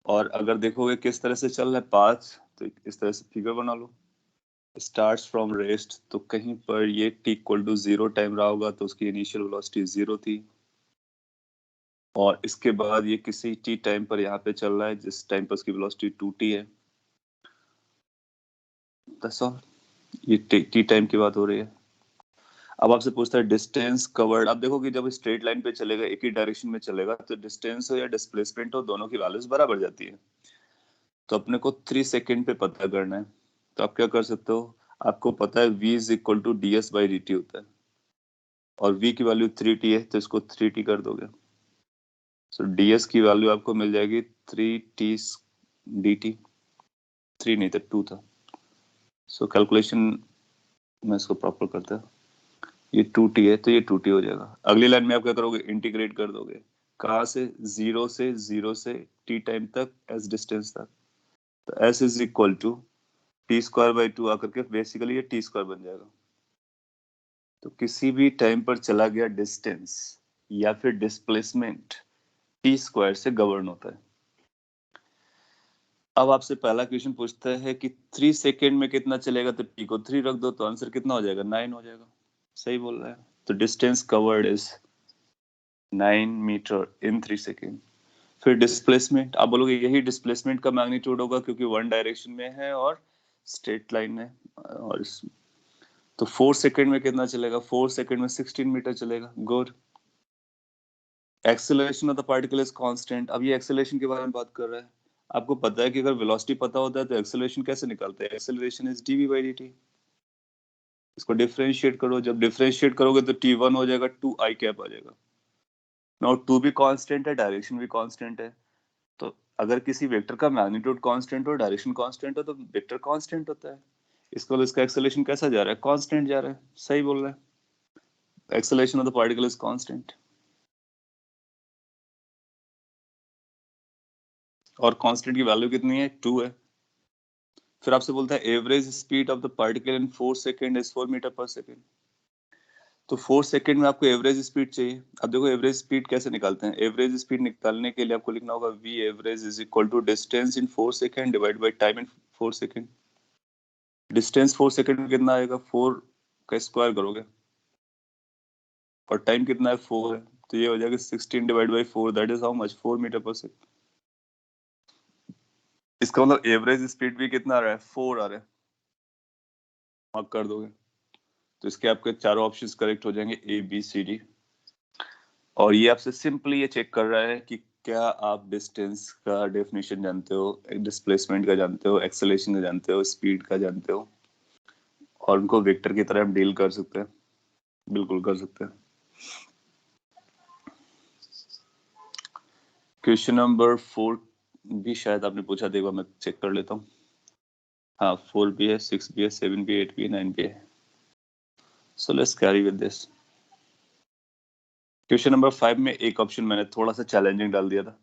और अगर देखोगे किस तरह से चल रहा है पाथ, तो इस तरह से फिगर बना लो। स्टार्ट्स फ्रॉम रेस्ट, तो कहीं पर ये t इक्वल टू 0 टाइम रहा होगा, तो उसकी इनिशियल वेलोसिटी 0 थी। और इसके बाद ये किसी t टाइम पर यहाँ पे चल रहा है, जिस टाइम पर उसकी वेलोसिटी 2t है। That's all. ये t टाइम की बात हो रही है। अब आपसे पूछता है डिस्टेंस कवर्ड। आप देखो कि जब स्ट्रेट लाइन पे चलेगा, एक ही डायरेक्शन में चलेगा, तो डिस्टेंस हो या डिस्प्लेसमेंट हो, दोनों की वैल्यूज बराबर जाती है। तो अपने को 3 सेकेंड पे पता करना है। तो आप क्या कर सकते हो, आपको पता है v is equal to D S by D T होता है, और v की वैल्यू 3t है, तो इसको 3t कर दोगे। सो ds की वैल्यू आपको मिल जाएगी 3t dt। 3 नहीं था, 2 था। सो कैलकुलेशन में इसको प्रॉपर करते हैं। ये 2t है, तो ये 2t हो जाएगा। अगली लाइन में आप क्या करोगे, इंटीग्रेट कर दोगे। कहाँ से, 0 से t टाइम तक एस डिस्टेंस तक। तो s is equal to T square by 2 आकर के बेसिकली ये टी स्क्वायर बन जाएगा। तो किसी भी टाइम पर चला गया डिस्टेंस या फिर डिस्प्लेसमेंट टी स्क्वायर से गवर्न होता है। अब आपसे पहला क्वेश्चन पूछता है कि 3 सेकेंड में कितना चलेगा, तो टी को 3 रख दो, तो आंसर कितना हो जाएगा, 9 हो जाएगा। सही बोल रहा है। तो distance covered is 9 metre in 3 second. फिर डिस्प्लेसमेंट, आप बोलोगे यही डिस्प्लेसमेंट का मैग्नीट्यूड होगा, क्योंकि वन डायरेक्शन में है और स्ट्रेट लाइन है। और तो 4 सेकेंड में कितना चलेगा, 4 सेकेंड में 16 मीटर चलेगा। Good. Acceleration of the particle is constant. अब ये एक्सेलरेशन के बारे में बात कर रहा है। आपको पता है कि अगर वेलोसिटी पता होता है तो एक्सेलरेशन कैसे निकालते हैं, acceleration is dv by dt। इसको डिफरेंशिएट करो, जब डिफरेंशिएट करोगे तो t1 हो जाएगा, 2 i कैप आ जाएगा। नाउ 2 भी कांस्टेंट है, डायरेक्शन भी कांस्टेंट है। तो अगर किसी वेक्टर का मैग्नीट्यूड कांस्टेंट हो, डायरेक्शन कांस्टेंट हो, तो वेक्टर कांस्टेंट होता है। इसको इसका एक्सेलरेशन कैसा जा रहा है, कांस्टेंट जा रहा है। सही बोल रहा है। Acceleration of the particle is constant. और कांस्टेंट की वैल्यू कितनी है, 2 है। फिर आपसे बोलता है average speed of the particle in 4 second is 4 metre per second. तो 4 सेकेंड में आपको एवरेज स्पीड चाहिए। अब देखो एवरेज स्पीड कैसे निकालते हैं। एवरेज स्पीड निकालने के लिए आपको लिखना होगा v average is equal to distance in 4 second divide by time in 4 second. Distance 4 second में कितना आएगा, 4 का स्क्वायर करोगे और टाइम कितना है, 4 है, तो ये हो जाएगा 16 divide by 4, that is how much, 4 metre per second. इसका मतलब एवरेज स्पीड भी कितना आ रहा है, 4 आ रहा है। मार्क कर दोगे तो इसके आपके चारों ऑप्शंस करेक्ट हो जाएंगे, ए बी सी डी। और ये आपसे सिंपली ये चेक कर रहा है कि क्या आप डिस्टेंस का डेफिनेशन जानते हो, डिस्प्लेसमेंट का जानते हो, एक्सेलरेशन का जानते हो, स्पीड का जानते हो, और उनको वेक्टर की तरह हम डील कर सकते हैं। बिल्कुल कर सकते हैं। क्वेश्चन नंबर 4 भी शायद आपने पूछा, देखो मैं चेक कर लेता हूँ। हाँ, 4 भी है, 6 भी है, 7 भी है, 8 भी है, 9 भी है। So let's carry with this. Question number 5 में एक ऑप्शन मैंने थोड़ा सा चैलेंजिंग डाल दिया था,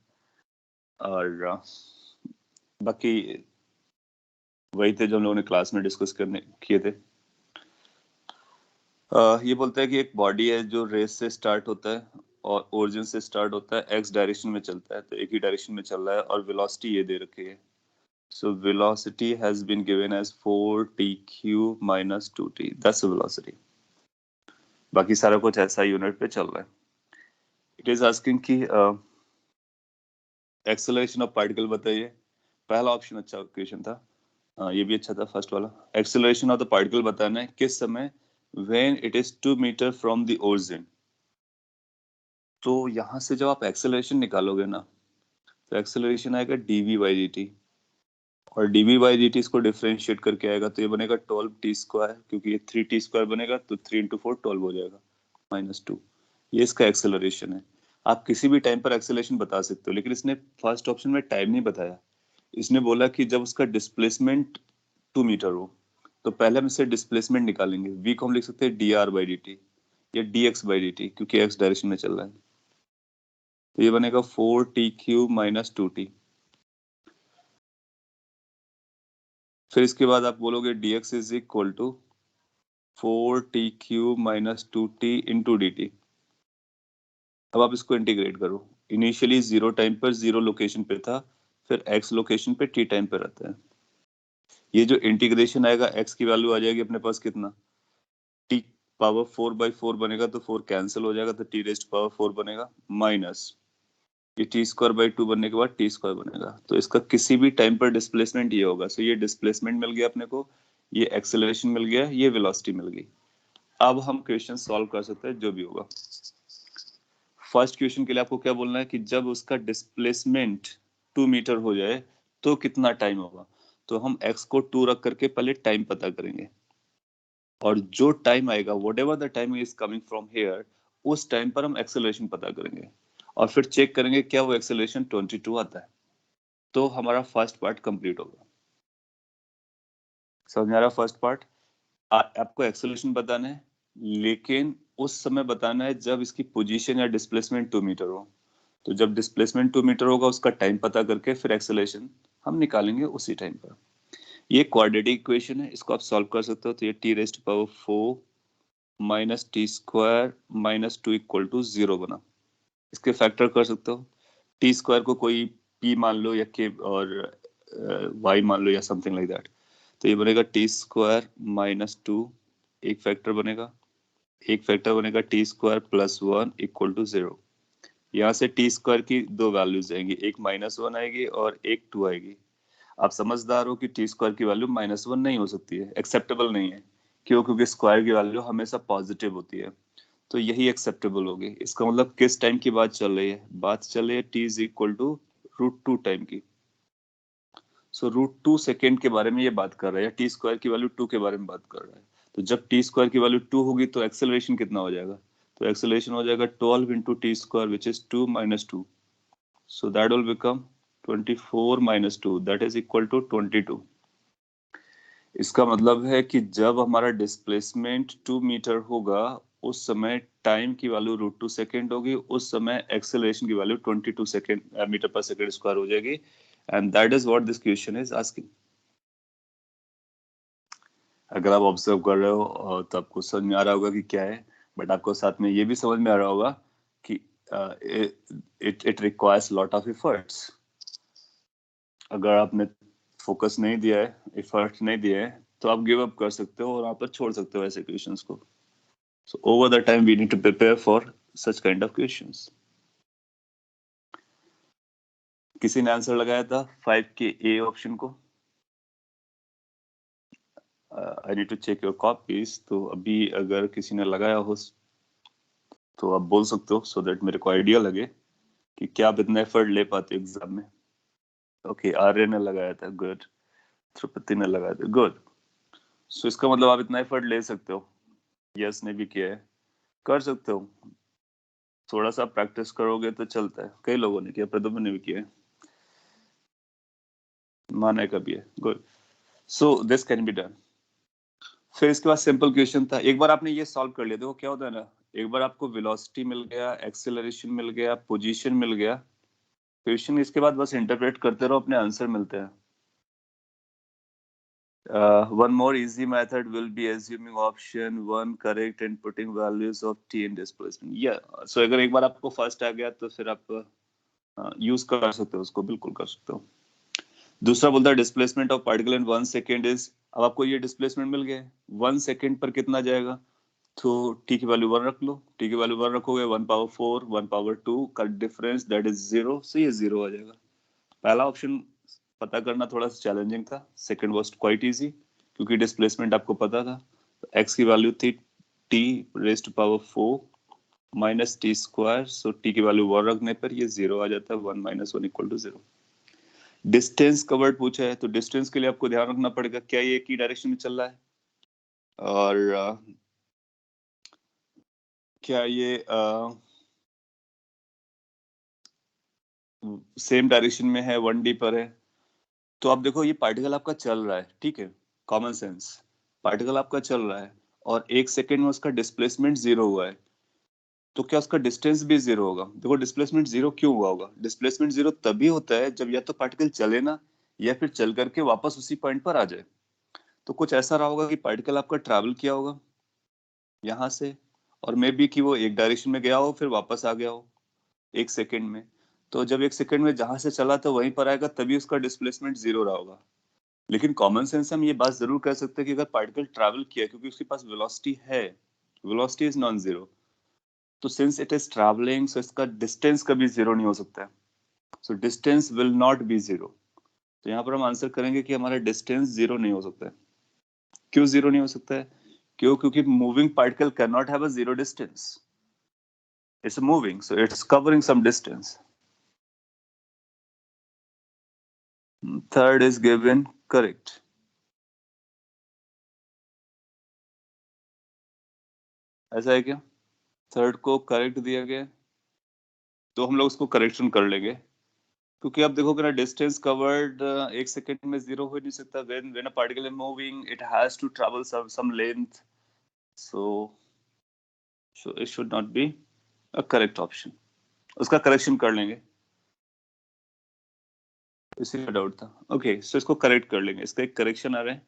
और बाकी वही थे जो हम लोगों ने क्लास में डिस्कस करने किए थे। ये बोलता है कि एक बॉडी है जो रेस से स्टार्ट होता है और ओरिजिन से स्टार्ट होता है, एक्स डायरेक्शन में चलता है, तो एक ही डायरेक्शन में चल रहा है, और वेलोसिटी ये दे रखी है। So velocity has been given as 4t³ - 2t, that's velocity. बाकी सारा कुछ ऐसा यूनिट पे चल रहा है। इट इज आस्किंग कि एक्सेलरेशन ऑफ पार्टिकल बताइए। पहला ऑप्शन अच्छा क्वेश्चन था, ये भी अच्छा था फर्स्ट वाला। एक्सेलरेशन ऑफ द पार्टिकल बताना है किस समय, when it is 2 metre from the origin. तो यहां से जब आप एक्सेलरेशन निकालोगे ना, तो एक्सेलरेशन आएगा dv बाई dt, और dv बाई dt इसको डिफरेंशिएट करके आएगा तो ये बनेगा 12t², क्योंकि ये 3t² बनेगा तो 3 इंटू 4 12 हो जाएगा -2। ये इसका एक्सेलरेशन है। आप किसी भी टाइम पर एक्सेलरेशन बता सकते हो, लेकिन इसने फर्स्ट ऑप्शन में टाइम नहीं बताया। इसने बोला कि जब उसका डिस्प्लेसमेंट 2 मीटर हो, तो पहले हम इससे डिस्प्लेसमेंट निकालेंगे। v को हम लिख सकते हैं dr बाई dt या dx बाई dt, क्योंकि x डायरेक्शन में चल रहा है। तो ये बनेगा 4t³ - 2t। फिर इसके बाद आप बोलोगे dx is equal to 4t³ - 2t into dt। अब आप इसको इंटीग्रेट करो। इनिशियली 0 टाइम पर 0 लोकेशन पे था, फिर x लोकेशन पे t टाइम पे रहता है। ये जो इंटीग्रेशन आएगा, x की वैल्यू आ जाएगी अपने पास कितना, t पावर 4/4 बनेगा, तो 4 कैंसिल हो जाएगा, तो t रेस्ट पावर 4 बनेगा, माइनस ये t²/2 बनने के बाद t² बनेगा। तो इसका किसी भी टाइम पर डिस्प्लेसमेंट ये होगा। सो ये डिस्प्लेसमेंट मिल गया अपने को, ये एक्सेलरेशन मिल गया, ये वेलोसिटी मिल गई। अब हम क्वेश्चन सॉल्व कर सकते हैं जो भी होगा। फर्स्ट क्वेश्चन के लिए आपको क्या बोलना है कि जब उसका डिस्प्लेसमेंट 2 मीटर हो जाए तो कितना टाइम होगा। तो हम x को 2 रख करके पहले टाइम पता करेंगे, और जो टाइम आएगा, whatever the time is coming from here, उस टाइम पर हम एक्सेलरेशन पता करेंगे, और फिर चेक करेंगे क्या वो एक्सेलरेशन 22 आता है। तो हमारा फर्स्ट पार्ट कंप्लीट होगा। समझ में आ रहा फर्स्ट पार्ट? आपको एक्सेलरेशन बताना है, लेकिन उस समय बताना है जब इसकी पोजीशन या डिस्प्लेसमेंट 2 मीटर हो। तो जब डिस्प्लेसमेंट 2 मीटर होगा, उसका टाइम पता करके फिर एक्सेलरेशन हम निकालेंगे उसी टाइम पर। ये क्वाड्रेटिक इक्वेशन है, इसको आप सॉल्व कर सकते हो। तो ये t⁻4 - t² - 2 इक्वल टू 0 बना। इसके फैक्टर कर सकते हो। t² को कोई p मान लो या k, और y मान लो या समथिंग लाइक दैट। तो ये बनेगा t² - 2, एक फैक्टर बनेगा, एक फैक्टर बनेगा t² + 1 इक्वल टू 0। यहाँ से t² की दो वैल्यूज आएंगी, एक -1 आएगी और एक 2 आएगी। आप समझदार हो कि t² की वैल्यू -1 नहीं हो सकती है, एक्सेप्टेबल नहीं है। क्यों? क्योंकि स्क्वायर की वैल्यू हमेशा पॉजिटिव होती है, तो यही एक्सेप्टेबल होगी। इसका मतलब किस टाइम की बात चल रही है? बात चल रही है t is equal to √2 time की। सो √2 सेकेंड के बारे में ये बात कर रहा है, t² की वैल्यू 2 के बारे में बात कर रहा है। तो जब t² की वैल्यू 2 होगी तो एक्सेलरेशन कितना हो जाएगा? तो एक्सेलरेशन हो जाएगा 12 into t² which is 2 - 2। So that will become 24 - 2, that is equal to 22। इसका मतलब है कि जब हमारा डिस्प्लेसमेंट 2 मीटर होगा, उस समय टाइम की वैल्यू √2 सेकेंड होगी, उस समय एक्सेलरेशन की value 22 second metre per second square हो जाएगी। And that is what this question is asking. अगर आप ऑब्जर्व कर रहे हो तो आपको समझ में आ रहा होगा कि क्या है, बट आपको साथ में ये भी समझ में आ रहा होगा कि it requires lot of efforts. अगर आपने फोकस नहीं दिया है, एफर्ट नहीं दिया है, तो आप गिव अप कर सकते हो और वहां पर छोड़ सकते हो ऐसे क्वेश्चंस को। So over the time we need to prepare for such kind of questions. किसी ने आंसर लगाया था 5 के ए ऑप्शन को? I need to check your copies. तो अभी अगर किसी ने लगाया हो तो आप बोल सकते हो, सो दैट मेरे को आइडिया लगे कि क्या आप इतना एफर्ट ले पाते एग्जाम में। ओके, आर्य ने लगाया था, गुड। ध्रुपति ने लगाया था, गुड। सो इसका मतलब आप इतना एफर्ट ले सकते हो। यस ने भी किया है, कर सकते हो। थोड़ा सा प्रैक्टिस करोगे तो चलता है। कई लोगों ने किया, प्रदुमन ने भी किया है, माना का भी है, good. So this can be done. फिर इसके बाद सिंपल क्वेश्चन था, एक बार आपने ये सॉल्व कर लिया, देखो क्या होता है ना, एक बार आपको वेलोसिटी मिल गया, एक्सेलरेशन मिल गया, पोजीशन मिल गया, क्वेश्चन इसके बाद बस इंटरप्रेट करते रहो, अपने आंसर मिलते हैं। One more easy method will be assuming option 1 correct and putting values of t in displacement. So अगर एक बार आपको फर्स्ट आ गया तो फिर आप यूज कर सकते हो उसको, बिल्कुल कर सकते हो। दूसरा बोलता है displacement of particle in 1 second is, अब आपको ये डिस्प्लेसमेंट मिल गया, 1 सेकेंड पर कितना जाएगा, तो t की वैल्यू 1 रख लो। t की वैल्यू 1 रखोगे, 1 पावर 4 1 पावर 2 का डिफरेंस दैट इज 0, सो ये 0 आ जाएगा। पहला ऑप्शन पता करना थोड़ा सा चैलेंजिंग था, सेकंड वाज क्वाइट इजी क्योंकि डिस्प्लेसमेंट आपको पता था। एक्स की वैल्यू थी T raise to power 4 minus T square, so T की वैल्यू 1 रखने पर ये 0 आ जाता है, 1 minus 1 equal to 0। Distance covered पूछा है, तो डिस्टेंस के लिए आपको ध्यान रखना पड़ेगा क्या ये एक ही डायरेक्शन में चल रहा है, और क्या ये सेम डायरेक्शन में है, 1D पर है। तो आप देखो ये पार्टिकल आपका चल रहा है, ठीक है, कॉमन सेंस, पार्टिकल आपका चल रहा है और 1 सेकेंड में उसका डिस्प्लेसमेंट 0 हुआ है, तो क्या उसका डिस्टेंस भी 0 होगा? देखो डिस्प्लेसमेंट 0 क्यों हुआ होगा? डिस्प्लेसमेंट 0 तभी होता है जब या तो पार्टिकल चले ना, या फिर चल करके वापस उसी पॉइंट पर आ जाए। तो कुछ ऐसा रहा होगा कि पार्टिकल आपका ट्रैवल किया होगा यहाँ से, और मे बी कि वो एक डायरेक्शन में गया हो फिर वापस आ गया हो 1 सेकेंड में। तो जब 1 सेकेंड में जहां से चला था वहीं पर आएगा, तभी उसका डिस्प्लेसमेंट 0 रहा होगा। लेकिन कॉमन सेंस से हम ये बात जरूर कह सकते हैं कि अगर पार्टिकल ट्रैवल किया, क्योंकि उसके पास वेलोसिटी है, वेलोसिटी इज नॉन जीरो, तो सिंस इट इज ट्रैवलिंग, सो इसका डिस्टेंस कभी 0 नहीं हो सकता है, so distance will not be 0। तो यहाँ पर हम आंसर करेंगे कि हमारा डिस्टेंस 0 नहीं हो सकता है। क्यों 0 नहीं हो सकता है? क्यों? क्योंकि moving particle can not have a 0 distance, it's moving, so it's covering some distance. Third is given correct. ऐसा है क्या? थर्ड को करेक्ट दिया गया है, तो हम लोग उसको करेक्शन कर लेंगे, क्योंकि आप देखोगे ना डिस्टेंस कवर्ड 1 सेकेंड में 0 हो ही नहीं सकता। When a particle is moving it has to travel some length, so it should not be a correct option. उसका करेक्शन कर लेंगे, इसी में डाउट था। ओके, सो इसको करेक्ट कर लेंगे, इसका एक करेक्शन आ रहा है,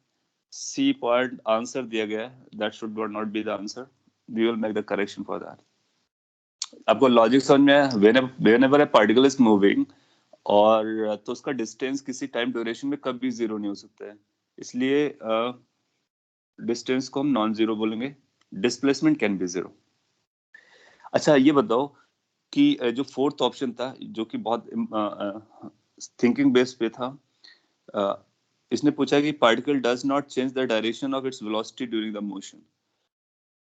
सी पॉइंट आंसर दिया गया है, that should not be the answer, we will make the correction for that. आपको लॉजिक समझ में आया? Whenever a particle is moving, और तो उसका डिस्टेंस किसी टाइम ड्यूरेशन में कभी 0 नहीं हो सकता है, इसलिए डिस्टेंस को हम नॉन जीरो बोलेंगे, डिस्प्लेसमेंट कैन बी 0। अच्छा ये बताओ कि जो फोर्थ ऑप्शन था, जो कि बहुत थिंकिंग बेस पे था, अ, इसने पूछा कि particle does not change the direction of its velocity during the motion.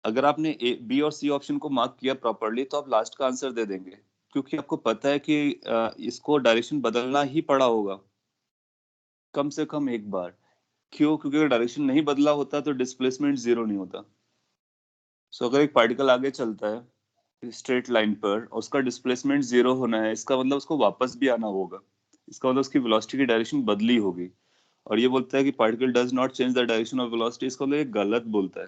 अगर आपने ए बी और सी ऑप्शन को मार्क किया प्रॉपरली, तो आप लास्ट का आंसर दे देंगे, क्योंकि आपको पता है कि इसको डायरेक्शन बदलना ही पड़ा होगा कम से कम एक बार। क्यों? क्योंकि अगर डायरेक्शन नहीं बदला होता तो डिस्प्लेसमेंट 0 नहीं होता। सो अगर एक पार्टिकल आगे चलता है स्ट्रेट लाइन पर और उसका डिस्प्लेसमेंट 0 होना है, इसका मतलब उसको वापस भी आना होगा, इसका मतलब उसकी वेलोसिटी की डायरेक्शन बदली होगी। और ये बोलता है कि particle does not change the direction of velocity, इसका मतलब ये गलत बोलता है।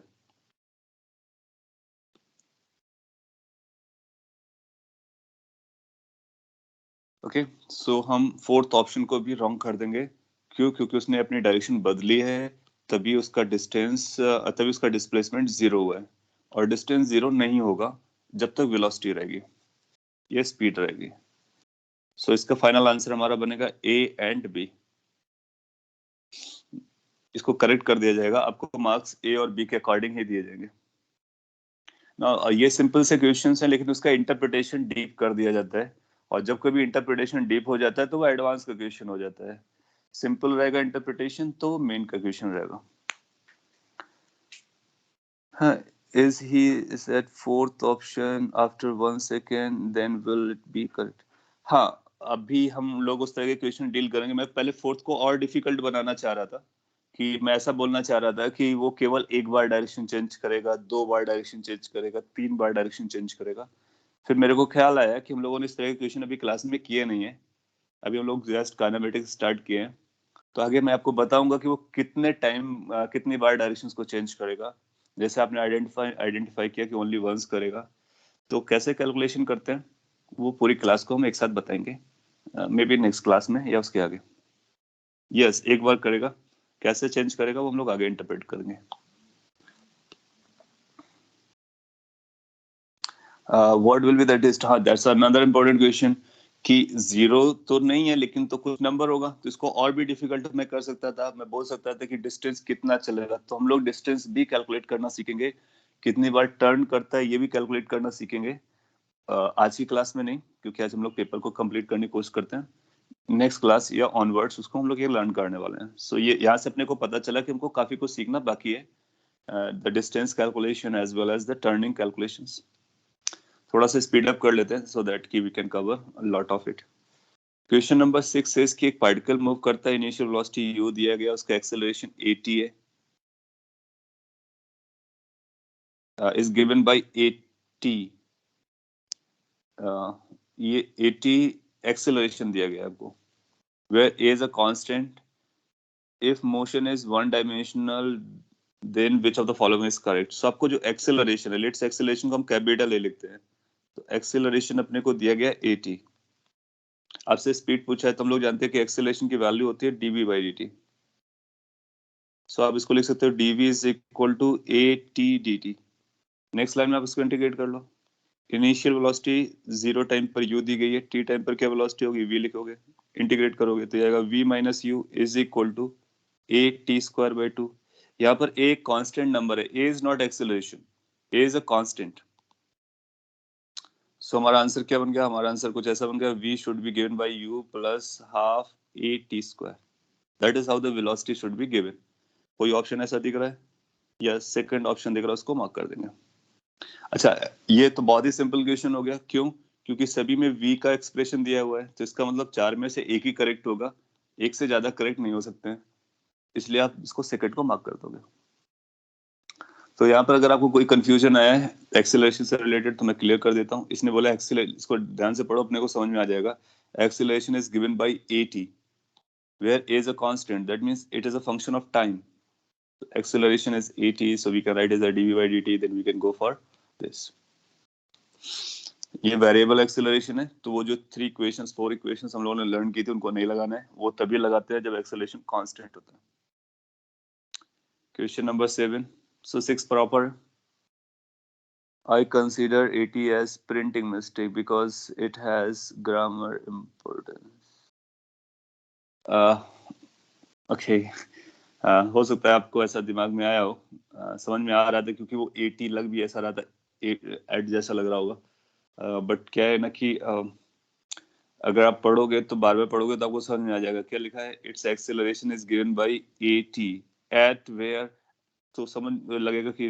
ओके, सो हम फोर्थ ऑप्शन को भी रॉन्ग कर देंगे। क्यों? क्योंकि उसने अपनी डायरेक्शन बदली है, तभी उसका डिस्प्लेसमेंट 0 हुआ है, और डिस्टेंस 0 नहीं होगा जब तक वेलोसिटी रहेगी, ये स्पीड रहेगी। सो इसका फाइनल आंसर हमारा बनेगा ए एंड बी। इसको करेक्ट कर दिया जाएगा, आपको मार्क्स ए और बी के अकॉर्डिंग ही दिए जाएंगे ना। ये सिंपल से क्वेश्चंस हैं, लेकिन उसका इंटरप्रिटेशन डीप कर दिया जाता है, और जब कभी इंटरप्रिटेशन डीप हो जाता है तो वो एडवांस का क्वेश्चन हो जाता है। सिंपल रहेगा इंटरप्रिटेशन तो मेन का क्वेश्चन रहेगा। हाँ, is he is at fourth option after 1 second then will it be correct? हाँ, अभी हम लोग उस तरह के क्वेश्चन डील करेंगे। मैं पहले फोर्थ को और डिफिकल्ट बनाना चाह रहा था, कि मैं ऐसा बोलना चाह रहा था कि वो केवल एक बार डायरेक्शन चेंज करेगा, 2 बार डायरेक्शन चेंज करेगा, 3 बार डायरेक्शन चेंज करेगा। फिर मेरे को ख्याल आया कि हम लोगों ने इस तरह के क्वेश्चन अभी क्लास में किए नहीं है, अभी हम लोग जस्ट काइनेमेटिक्स स्टार्ट किए हैं। तो आगे मैं आपको बताऊंगा कि वो कितनी बार डायरेक्शंस को चेंज करेगा। जैसे आपने आइडेंटिफाई किया कि ओनली वंस करेगा, तो कैसे कैलकुलेशन करते हैं वो पूरी क्लास को हम एक साथ बताएंगे, मे बी नेक्स्ट क्लास में या उसके आगे। यस, एक बार करेगा, कैसे चेंज करेगा वो हम लोग आगे इंटरप्रेट करेंगे। व्हाट विल बी द डिस्ट, हाँ दैट्स अनदर इम्पोर्टेंट क्वेश्चन, कि 0 तो नहीं है लेकिन तो कुछ नंबर होगा, तो इसको और भी डिफिकल्ट मैं कर सकता था। मैं बोल सकता था कि डिस्टेंस कितना चलेगा, तो हम लोग डिस्टेंस भी कैलकुलेट करना सीखेंगे, कितनी बार टर्न करता है ये भी कैलकुलेट करना सीखेंगे। आज की क्लास में नहीं, क्योंकि आज हम लोग पेपर को कंप्लीट करने की कोशिश करते हैं। नेक्स्ट क्लास या ऑनवर्ड्स उसको हम लोग ये लर्न करने वाले हैं. सो ये यहाँ से अपने को पता चला कि हमको काफी कुछ सीखना बाकी है. The distance calculation as well as the turning calculations. थोड़ा सा स्पीड अप कर लेते हैं सो दैट कि we can cover lot of it. Question number 6 says कि एक पार्टिकल मूव करता है, इनिशियल वेलोसिटी u दिया गया, उसका एक्सेलरेशन at है, is given by at. ये at एक्सेलरेशन दिया गया आपको, where a is a constant. if motion is one dimensional then which of the following is correct. So आपको जो एक्सेलरेशन है, लेट्स एक्सेलरेशन को हम कैपिटल ए लिखते हैं, तो एक्सेलरेशन अपने को दिया गया at. आपसे स्पीड पूछा है तो हम लोग जानते हैं कि एक्सेलरेशन की वैल्यू होती है dv/dt. सो आप इसको लिख सकते हो dv is equal to at dt. Next line में आप इसको इंटीग्रेट कर लो. इनिशियल वेलोसिटी 0 टाइम पर u दी गई है, t टाइम पर क्या वेलोसिटी होगी v लिखोगे, इंटीग्रेट करोगे तो आएगा v minus u is equal to a t square by 2. यहाँ पर a कांस्टेंट नंबर है, a is not acceleration, a is a constant. So हमारा आंसर क्या बन गया? हमारा आंसर कुछ ऐसा बन गया, v should be given by u plus half a t square. That is how the velocity should be given. कोई ऑप्शन ऐसा दिख रहा है या सेकंड ऑप्शन दिख रहा है, उसको मार्क कर देंगे. अच्छा, ये तो बहुत ही सिंपल क्वेश्चन हो गया. क्यों? क्योंकि सभी में v का एक्सप्रेशन दिया हुआ है, तो इसका मतलब 4 में से एक ही करेक्ट होगा, एक से ज्यादा करेक्ट नहीं हो सकते हैं, इसलिए आप इसको सेकंड को मार्क कर दोगे. तो यहाँ पर अगर आपको कोई कंफ्यूजन आया है एक्सेलरेशन से रिलेटेड तो मैं क्लियर कर देता हूँ. इसने बोला इसको ध्यान से पढ़ो, अपने को समझ में आ जाएगा. Acceleration is given by at, where a is a constant, that means it is a function of time. Acceleration is at, so we can write as a dv by dt, then we can go for this. ये वेरिएबल एक्सेलरेशन है, तो वो जो 4 इक्वेशंस हम लोगों ने लर्न की थी उनको नहीं लगाना है, वो तभी लगाते हैं जब एक्सेलरेशन कांस्टेंट होता है. Question number 7. So 6 proper. I consider AT as printing mistake because it has grammar importance. Okay. हो सकता है आपको ऐसा दिमाग में आया हो, समझ में आ रहा था क्योंकि वो AT लग भी ऐसा रहा था, एट जैसा लग रहा होगा. बट क्या है ना कि अगर आप पढ़ोगे तो बार बार पढ़ोगे तो आपको समझ में आ जाएगा. क्या लिखा है? It's acceleration is given by AT at where. तो समझ लगेगा कि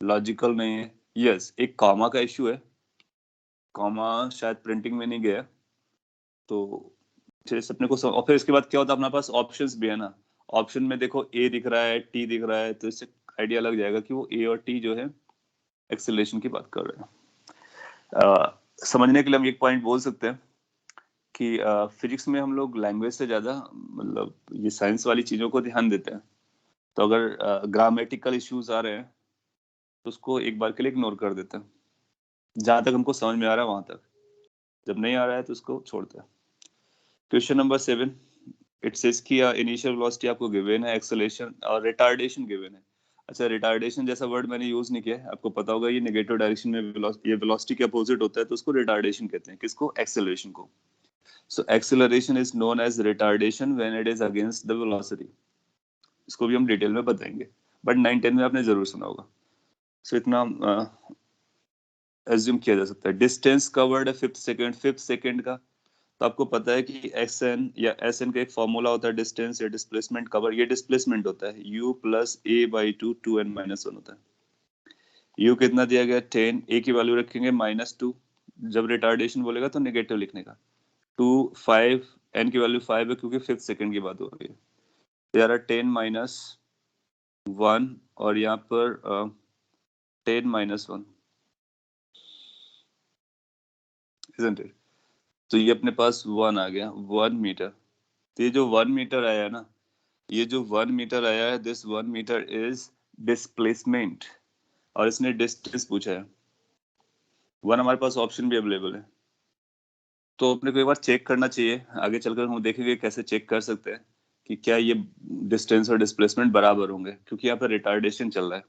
लॉजिकल नहीं है. यस, एक कॉमा का इश्यू है, कॉमा शायद प्रिंटिंग में नहीं गया, तो फिर अपने को और फिर इसके बाद क्या होता है, अपने पास ऑप्शंस भी है ना. ऑप्शन में देखो ए दिख रहा है, टी दिख रहा है, तो इससे आइडिया लग जाएगा कि वो ए और टी जो है एक्सेलरेशन की बात कर रहे हैं. समझने के लिए हम एक पॉइंट बोल सकते हैं कि फिजिक्स में हम लोग लैंग्वेज से ज्यादा मतलब ये साइंस वाली चीजों को ध्यान देते हैं. तो अगर ग्रामेटिकल इश्यूज आ रहे हैं तो उसको एक बार के लिए इग्नोर कर देते हैं, जहां तक हमको समझ में आ रहा है वहां तक. जब नहीं आ रहा है तो उसको छोड़ते हैं. Question number 7. इट सेज कि इनिशियल वेलोसिटी आपको गिवन है, एक्सेलरेशन और रिटार्डेशन गिवन है. अच्छा, रिटार्डेशन जैसा वर्ड मैंने यूज नहीं किया है, आपको पता होगा ये नेगेटिव डायरेक्शन में ये वेलोसिटी के अपोजिट होता है, तो उसको रिटार्डेशन कहते हैं. किसको? एक्सेलरेशन को. So acceleration is known as retardation when it is against the velocity. इसको भी हम डिटेल में बताएंगे, बट 9-10 में आपने जरूर सुना होगा. सो इतना एज्यूम किया जा सकता है. डिस्टेंस कवर्ड है फिफ्थ सेकंड का, तो आपको पता है कि एस एन या एस एन का एक फॉर्मूला होता है डिस्टेंस या डिस्प्लेसमेंट कवर. ये डिस्प्लेसमेंट होता है u plus a by 2 2n-1 होता है. u कितना दिया गया? 10. a की वैल्यू रखेंगे -2. जब रिटार्डेशन बोलेगा तो नेगेटिव लिखने का. 2 5, n की वैल्यू 5 है क्योंकि फिफ्थ सेकंड की बात हो रही है. there are 10-1 और यहाँ पर 10-1, isn't it? तो ये अपने पास 1 आ गया, 1 मीटर. तो ये जो 1 मीटर आया है ना, ये जो 1 मीटर आया है, दिस 1 मीटर इज डिस्प्लेसमेंट, और इसने डिस्टेंस पूछा है. 1 हमारे पास ऑप्शन भी अवेलेबल है, तो अपने को एक बार चेक करना चाहिए. आगे चलकर हम देखेंगे कैसे चेक कर सकते हैं कि क्या ये डिस्टेंस और डिस्प्लेसमेंट बराबर होंगे, क्योंकि यहाँ पर रिटार्डेशन चल रहा है.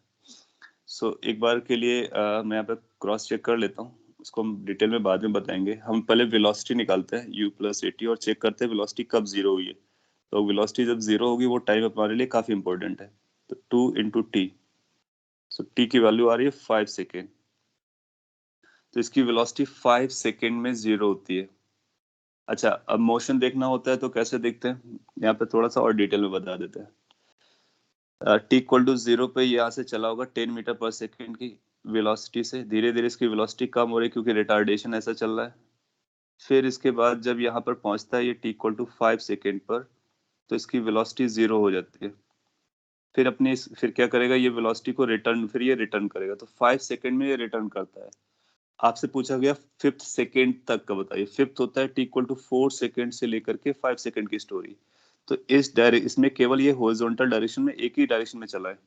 सो एक बार के लिए मैं यहाँ पे क्रॉस चेक कर लेता हूँ, उसको हम डिटेल में बाद में बताएंगे. हम पहले वेलोसिटी निकालते हैं u प्लस एटी और चेक करते हैं वेलोसिटी कब जीरो हुई है. तो वेलोसिटी जब जीरो होगी वो टाइम हमारे लिए काफी इंपॉर्टेंट है. तो 2 इंटू टी, सो टी की वैल्यू आ रही है 5 सेकेंड. तो इसकी वेलोसिटी 5 सेकेंड में जीरो होती है. अच्छा, अब मोशन देखना होता है तो कैसे देखते हैं, यहाँ पे थोड़ा सा और डिटेल में बता देते हैं। टी इक्वल टू 0 पे यहाँ से चला होगा 10 मीटर पर सेकेंड की वेलोसिटी से, धीरे धीरे इसकी वेलोसिटी कम हो रही है क्योंकि रिटार्डेशन ऐसा चल रहा है। फिर इसके बाद जब यहाँ पर पहुंचता है ये टी इक्वल टू 5 सेकेंड पर, तो इसकी वेलोसिटी 0 हो जाती है। फिर क्या करेगा, ये वेलोसिटी को रिटर्न, फिर ये रिटर्न करेगा, तो 5 सेकेंड में ये रिटर्न करता है। आपसे पूछा गया 5th सेकेंड तक का बताइए। 5th होता है टी इक्वल टू 4 सेकेंड से लेकर के 5 सेकेंड की स्टोरी। तो इसमें केवल ये हॉरिजॉन्टल डायरेक्शन में, एक ही डायरेक्शन में चला है।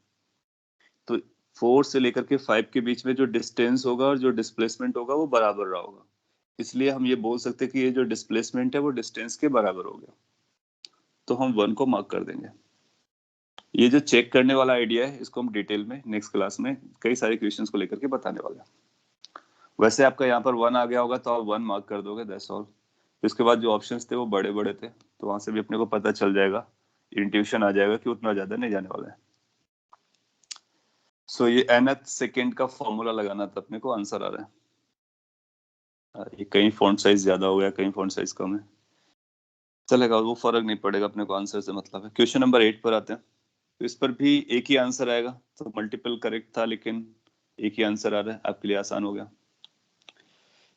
तो 4 से लेकर के 5 के बीच में जो डिस्टेंस होगा और जो डिस्प्लेसमेंट होगा वो बराबर रहा होगा। इसलिए हम ये बोल सकते हैं कि ये जो डिस्प्लेसमेंट है वो डिस्टेंस के बराबर हो गया। तो हम 1 को मार्क कर देंगे। ये जो चेक करने वाला आइडिया है, इसको हम डिटेल में नेक्स्ट क्लास में कई सारे क्वेश्चंस को लेकर के बताने वाले हैं। वैसे आपका यहाँ पर 1 आ गया होगा तो आप 1 मार्क कर दोगे, दैट्स ऑल। इसके बाद जो ऑप्शंस थे वो बड़े बड़े थे, तो वहां से भी अपने को पता चल जाएगा, इंट्यूशन आ जाएगा कि उतना ज्यादा नहीं जाने वाला है। सो ये nth सेकेंड का फॉर्मूला लगाना था अपने को, आंसर आ रहा है। ये कहीं फॉन्ट साइज ज्यादा हो गया, कहीं फॉन्ट साइज कम है, चलेगा, वो फर्क नहीं पड़ेगा, अपने को आंसर से मतलब है। क्वेश्चन नंबर 8 पर आते हैं। तो इस पर भी एक ही आंसर आएगा, तो मल्टीपल करेक्ट था लेकिन एक ही आंसर आ रहा है, आपके लिए आसान हो गया।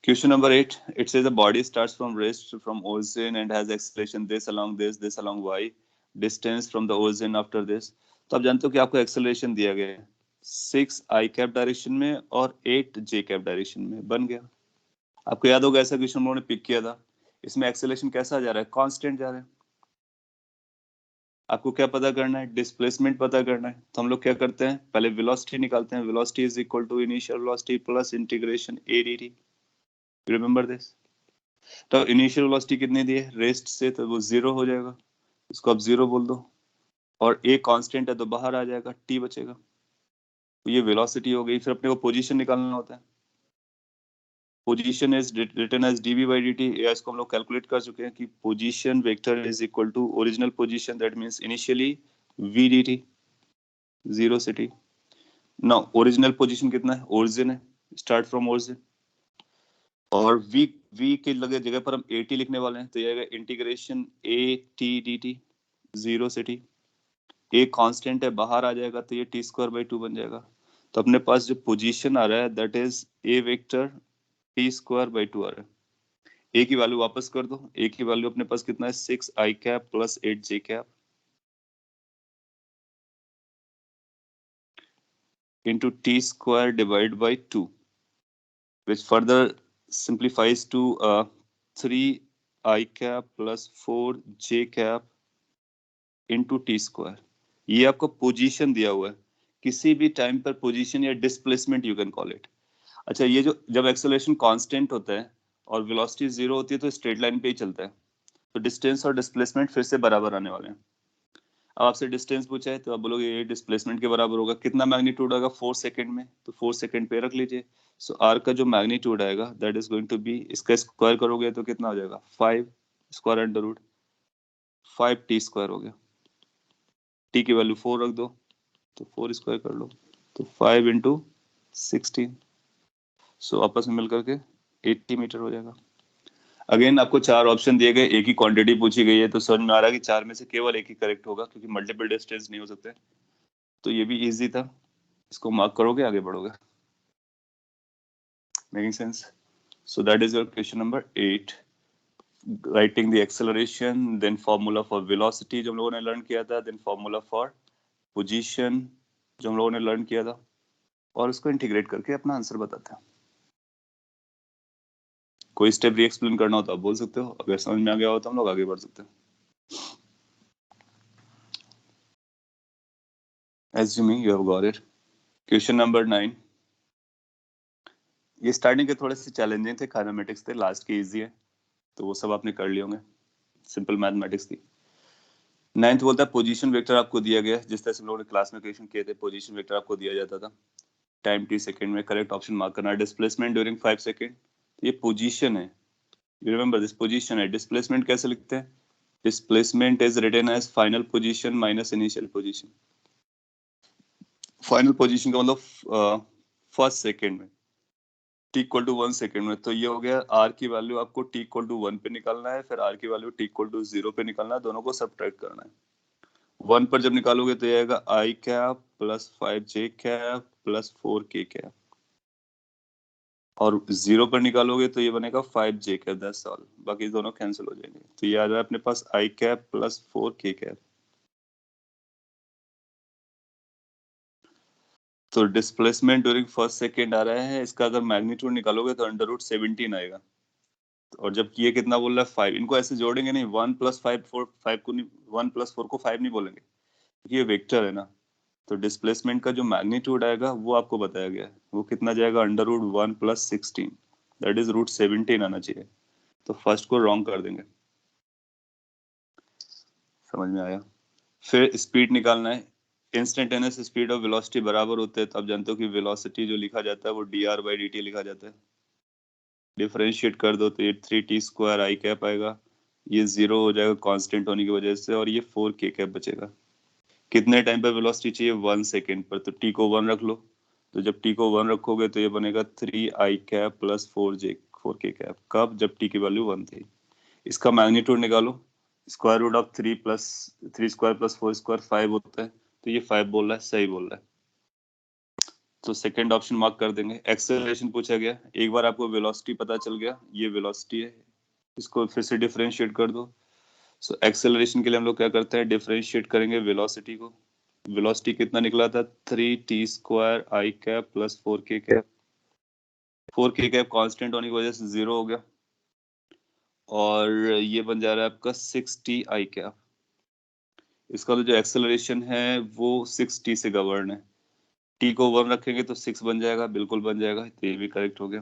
Question number 8. It says the body starts from rest from origin and has acceleration this along y, distance from the origin after this. तो आप जानते हो कि आपको एक्सेलरेशन दिया गया है 6 i कैप डायरेक्शन में और 8 j कैप डायरेक्शन में, बन गया। आपको याद होगा ऐसा क्वेश्चन हम लोगों ने पिक किया था। इसमें एक्सेलरेशन कैसा जा रहा है, कांस्टेंट जा रहा है। आपको क्या पता करना है, डिस्प्लेसमेंट पता करना है। तो हम लोग क्या करते हैं, पहले वेलोसिटी निकालते हैं। Velocity is equal to initial velocity plus integration a dt। Remember this. तो इनिशियल वेलोसिटी कितनी दी है, रेस्ट से, तो वो 0 हो जाएगा, इसको आप 0 बोल दो। और ए कांस्टेंट है तो बाहर आ जाएगा, टी बचेगा। तो ये वेलोसिटी हो गई। फिर अपने को पोजीशन निकालना होता है। Position is written as dv by dt। या इसको हम लोग कैलकुलेट कर चुके हैं कि position vector is equal to original position, that means initially v dt, 0 से t। नाउ ओरिजिनल पोजीशन कितना है, ओरिजिन है, स्टार्ट फ्रॉम ओरिजिन। और v के लगे जगह पर हम at लिखने वाले हैं, तो ये आएगा इंटीग्रेशन a t dt, 0 से t। ए कांस्टेंट है, बाहर आ जाएगा, तो ये टी स्क्वायर बाई 2 बन जाएगा। तो अपने पास जो पोजीशन आ रहा है that is a vector T square by 2 आ रहा है। ए की वैल्यू वापस कर दो। ए की वैल्यू अपने पास कितना है, 6 आई cap plus 8 J cap into t square divided by 2, which further simplifies to 3 i cap plus 4 j cap into t square। ये आपको पोजीशन दिया हुआ है, किसी भी टाइम पर पोजीशन या displacement you can call it. अच्छा, ये जो जब एक्सेलरेशन कांस्टेंट होता है और वेलोसिटी 0 होती है तो स्ट्रेट लाइन पे ही चलता है, तो डिस्टेंस और डिस्प्लेसमेंट फिर से बराबर आने वाले हैं। अब आपसे डिस्टेंस पूछा है तो आप बोलोगे ये डिस्प्लेसमेंट के बराबर होगा। कितना मैग्नीट्यूड आएगा 4 सेकंड में, तो 4 सेकंड पे रख लीजिए। सो आर का जो मैग्नीट्यूड आएगा that is going to be, इसका स्क्वायर करोगे तो कितना हो जाएगा, 5 square under root 5 T square हो गया। टी की वैल्यू 4 रख दो, तो 4 स्क्वायर कर लो, तो 5 इंटू 16। सो आपस में मिलकर के 80 मीटर हो जाएगा। अगेन आपको 4 ऑप्शन दिए गए, एक ही क्वांटिटी पूछी गई है, तो समझ में आ रहा है कि 4 में से केवल एक ही करेक्ट होगा क्योंकि मल्टीपल डिस्टेंस नहीं हो सकते। तो ये भी इजी था, इसको मार्क करोगे आगे बढ़ोगे। Making sense? So that is your question number 8। Writing the acceleration, then formula for velocity जो हम लोगों ने लर्न किया था, देन फॉर्मूला फॉर पोजीशन जो हम लोगों ने लर्न किया था, और उसको इंटीग्रेट करके अपना आंसर बताते हैं। कोई स्टेप री एक्सप्लेन करना हो तो आप बोल सकते हो, अगर समझ में आ गया हो तो हम लोग आगे बढ़ सकते हैं। Assuming you have got it. Question number 9. ये स्टार्टिंग के थोड़े से चैलेंजिंग थे, काइनेमेटिक्स थे, लास्ट के इजी है, तो वो सब आपने कर लिए होंगे, सिंपल मैथमेटिक्स थी। 9th बोलता है पोजीशन वेक्टर आपको दिया गया, जिस तरह से हम लोगों ने क्लास में क्वेश्चन किए थे, पोजीशन वेक्टर आपको दिया जाता था, टाइम t सेकंड में, करेक्ट ऑप्शन मार्क करना। डिस्प्लेसमेंट ड्यूरिंग 5 सेकंड, ये पोजीशन है, यू रिमेंबर दिस, पोजीशन है। डिस्प्लेसमेंट कैसे लिखते हैं, displacement is written as final position minus initial position. Final position का मतलब फर्स्ट सेकंड में, t इक्वल टू 1 सेकेंड में, तो ये हो गया r की वैल्यू आपको t इक्वल टू 1 पे निकालना है, फिर r की वैल्यू t इक्वल टू 0 पे निकालना है, दोनों को सब्ट्रैक्ट करना है। 1 पर जब निकालोगे तो ये आएगा i cap plus 5j cap plus 4k cap, और 0 पर निकालोगे तो ये बनेगा 5j कैप, दैट्स ऑल, बाकी दोनों कैंसिल हो जाएंगे। तो ये आ रहा है अपने पास i cap plus 4k cap. तो डिस्प्लेसमेंट ड्यूरिंग फर्स्ट सेकेंड आ रहा है, इसका अगर मैग्नीट्यूड निकालोगे तो अंडर रूट 17 आएगा। और जब ये कितना बोल रहा है 5, इनको ऐसे जोड़ेंगे नहीं, 1 प्लस 5 4 5 को नहीं, 1 प्लस 4 को 5 नहीं बोलेंगे, ये वेक्टर है ना। तो डिस्प्लेसमेंट का जो मैग्नीट्यूड आएगा वो आपको बताया गया है, वो कितना जाएगा under root 1 plus 16, that is root 17 आना चाहिए। तो फर्स्ट को रॉन्ग कर देंगे। समझ में आया? फिर स्पीड निकालना है। इंस्टेंटेनियस स्पीड और वेलोसिटी बराबर होते हैं, तो आप जानते हो कि वेलोसिटी जो लिखा जाता है वो dr/dt लिखा जाता है। डिफरेंशिएट कर दो तो ये 3t² i कैप आएगा, ये 0 हो जाएगा कांस्टेंट होने की वजह से, और ये 4k कैप बचेगा। कितने टाइम पर वेलोसिटी चाहिए? 1 सेकेंड पर, तो t को 1 रख लो। तो जब t को 1 रखोगे तो ये बनेगा 3i cap plus 4k cap. कब? जब t की वैल्यू 1 थी। इसका मैग्नीट्यूड निकालो, square root of 3 plus 4 square 5 होता है, तो ये 5 बोल रहा है, सही बोल रहा है। तो सेकंड ऑप्शन मार्क कर देंगे। एक्सेलरेशन पूछा गया, एक बार आपको वेलोसिटी पता चल गया, ये वेलोसिटी है, इसको फिर से डिफरेंशिएट कर दो। सो एक्सेलरेशन के लिए हम लोग क्या करते हैं, डिफरेंशिएट करेंगे वेलोसिटी को। वेलोसिटी कितना निकला था? 3t² i cap plus 4k cap. 4k cap constant होने की वजह से 0 हो गया, और ये बन जा रहा है आपका 6t i कैप। इसका तो जो एक्सेलरेशन है वो 6t से गवर्न है, t को 1 रखेंगे तो 6 बन जाएगा, बिल्कुल बन जाएगा, तो ये भी करेक्ट हो गया।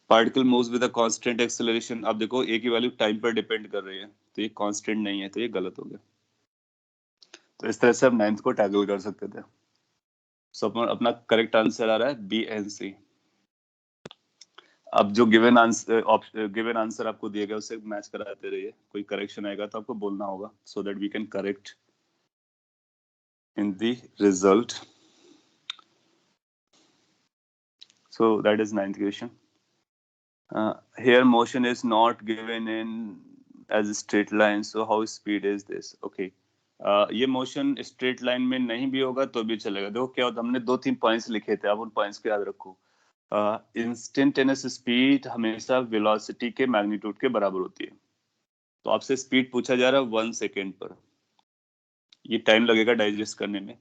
Particle moves with a constant acceleration, अब देखो a की वैल्यू टाइम पर डिपेंड कर रही है, तो ये कांस्टेंट नहीं है, तो ये गलत हो गया। तो इस तरह से हम 9th को टैकल कर सकते थे। सो अपना करेक्ट आंसर आ रहा है बी एंड सी। अब जो गिवन आंसर आपको दिया गया उससे मैच कराते रहिए, कोई करेक्शन आएगा तो आपको बोलना होगा, so that we can correct in the result. So that is 9th question. Here motion is not given in as a straight line, so how speed is this? Okay. ये मोशन स्ट्रेट लाइन में नहीं भी होगा तो भी चलेगा। देखो क्या होता है, हमने 2-3 पॉइंट्स लिखे थे, आप उन पॉइंट्स को याद रखो। इंस्टेंटेनियस स्पीड हमेशा वेलोसिटी के मैग्नीट्यूड के बराबर होती है। तो आपसे स्पीड पूछा जा रहा है 1 सेकेंड पर, ये टाइम लगेगा डाइजेस्ट करने में।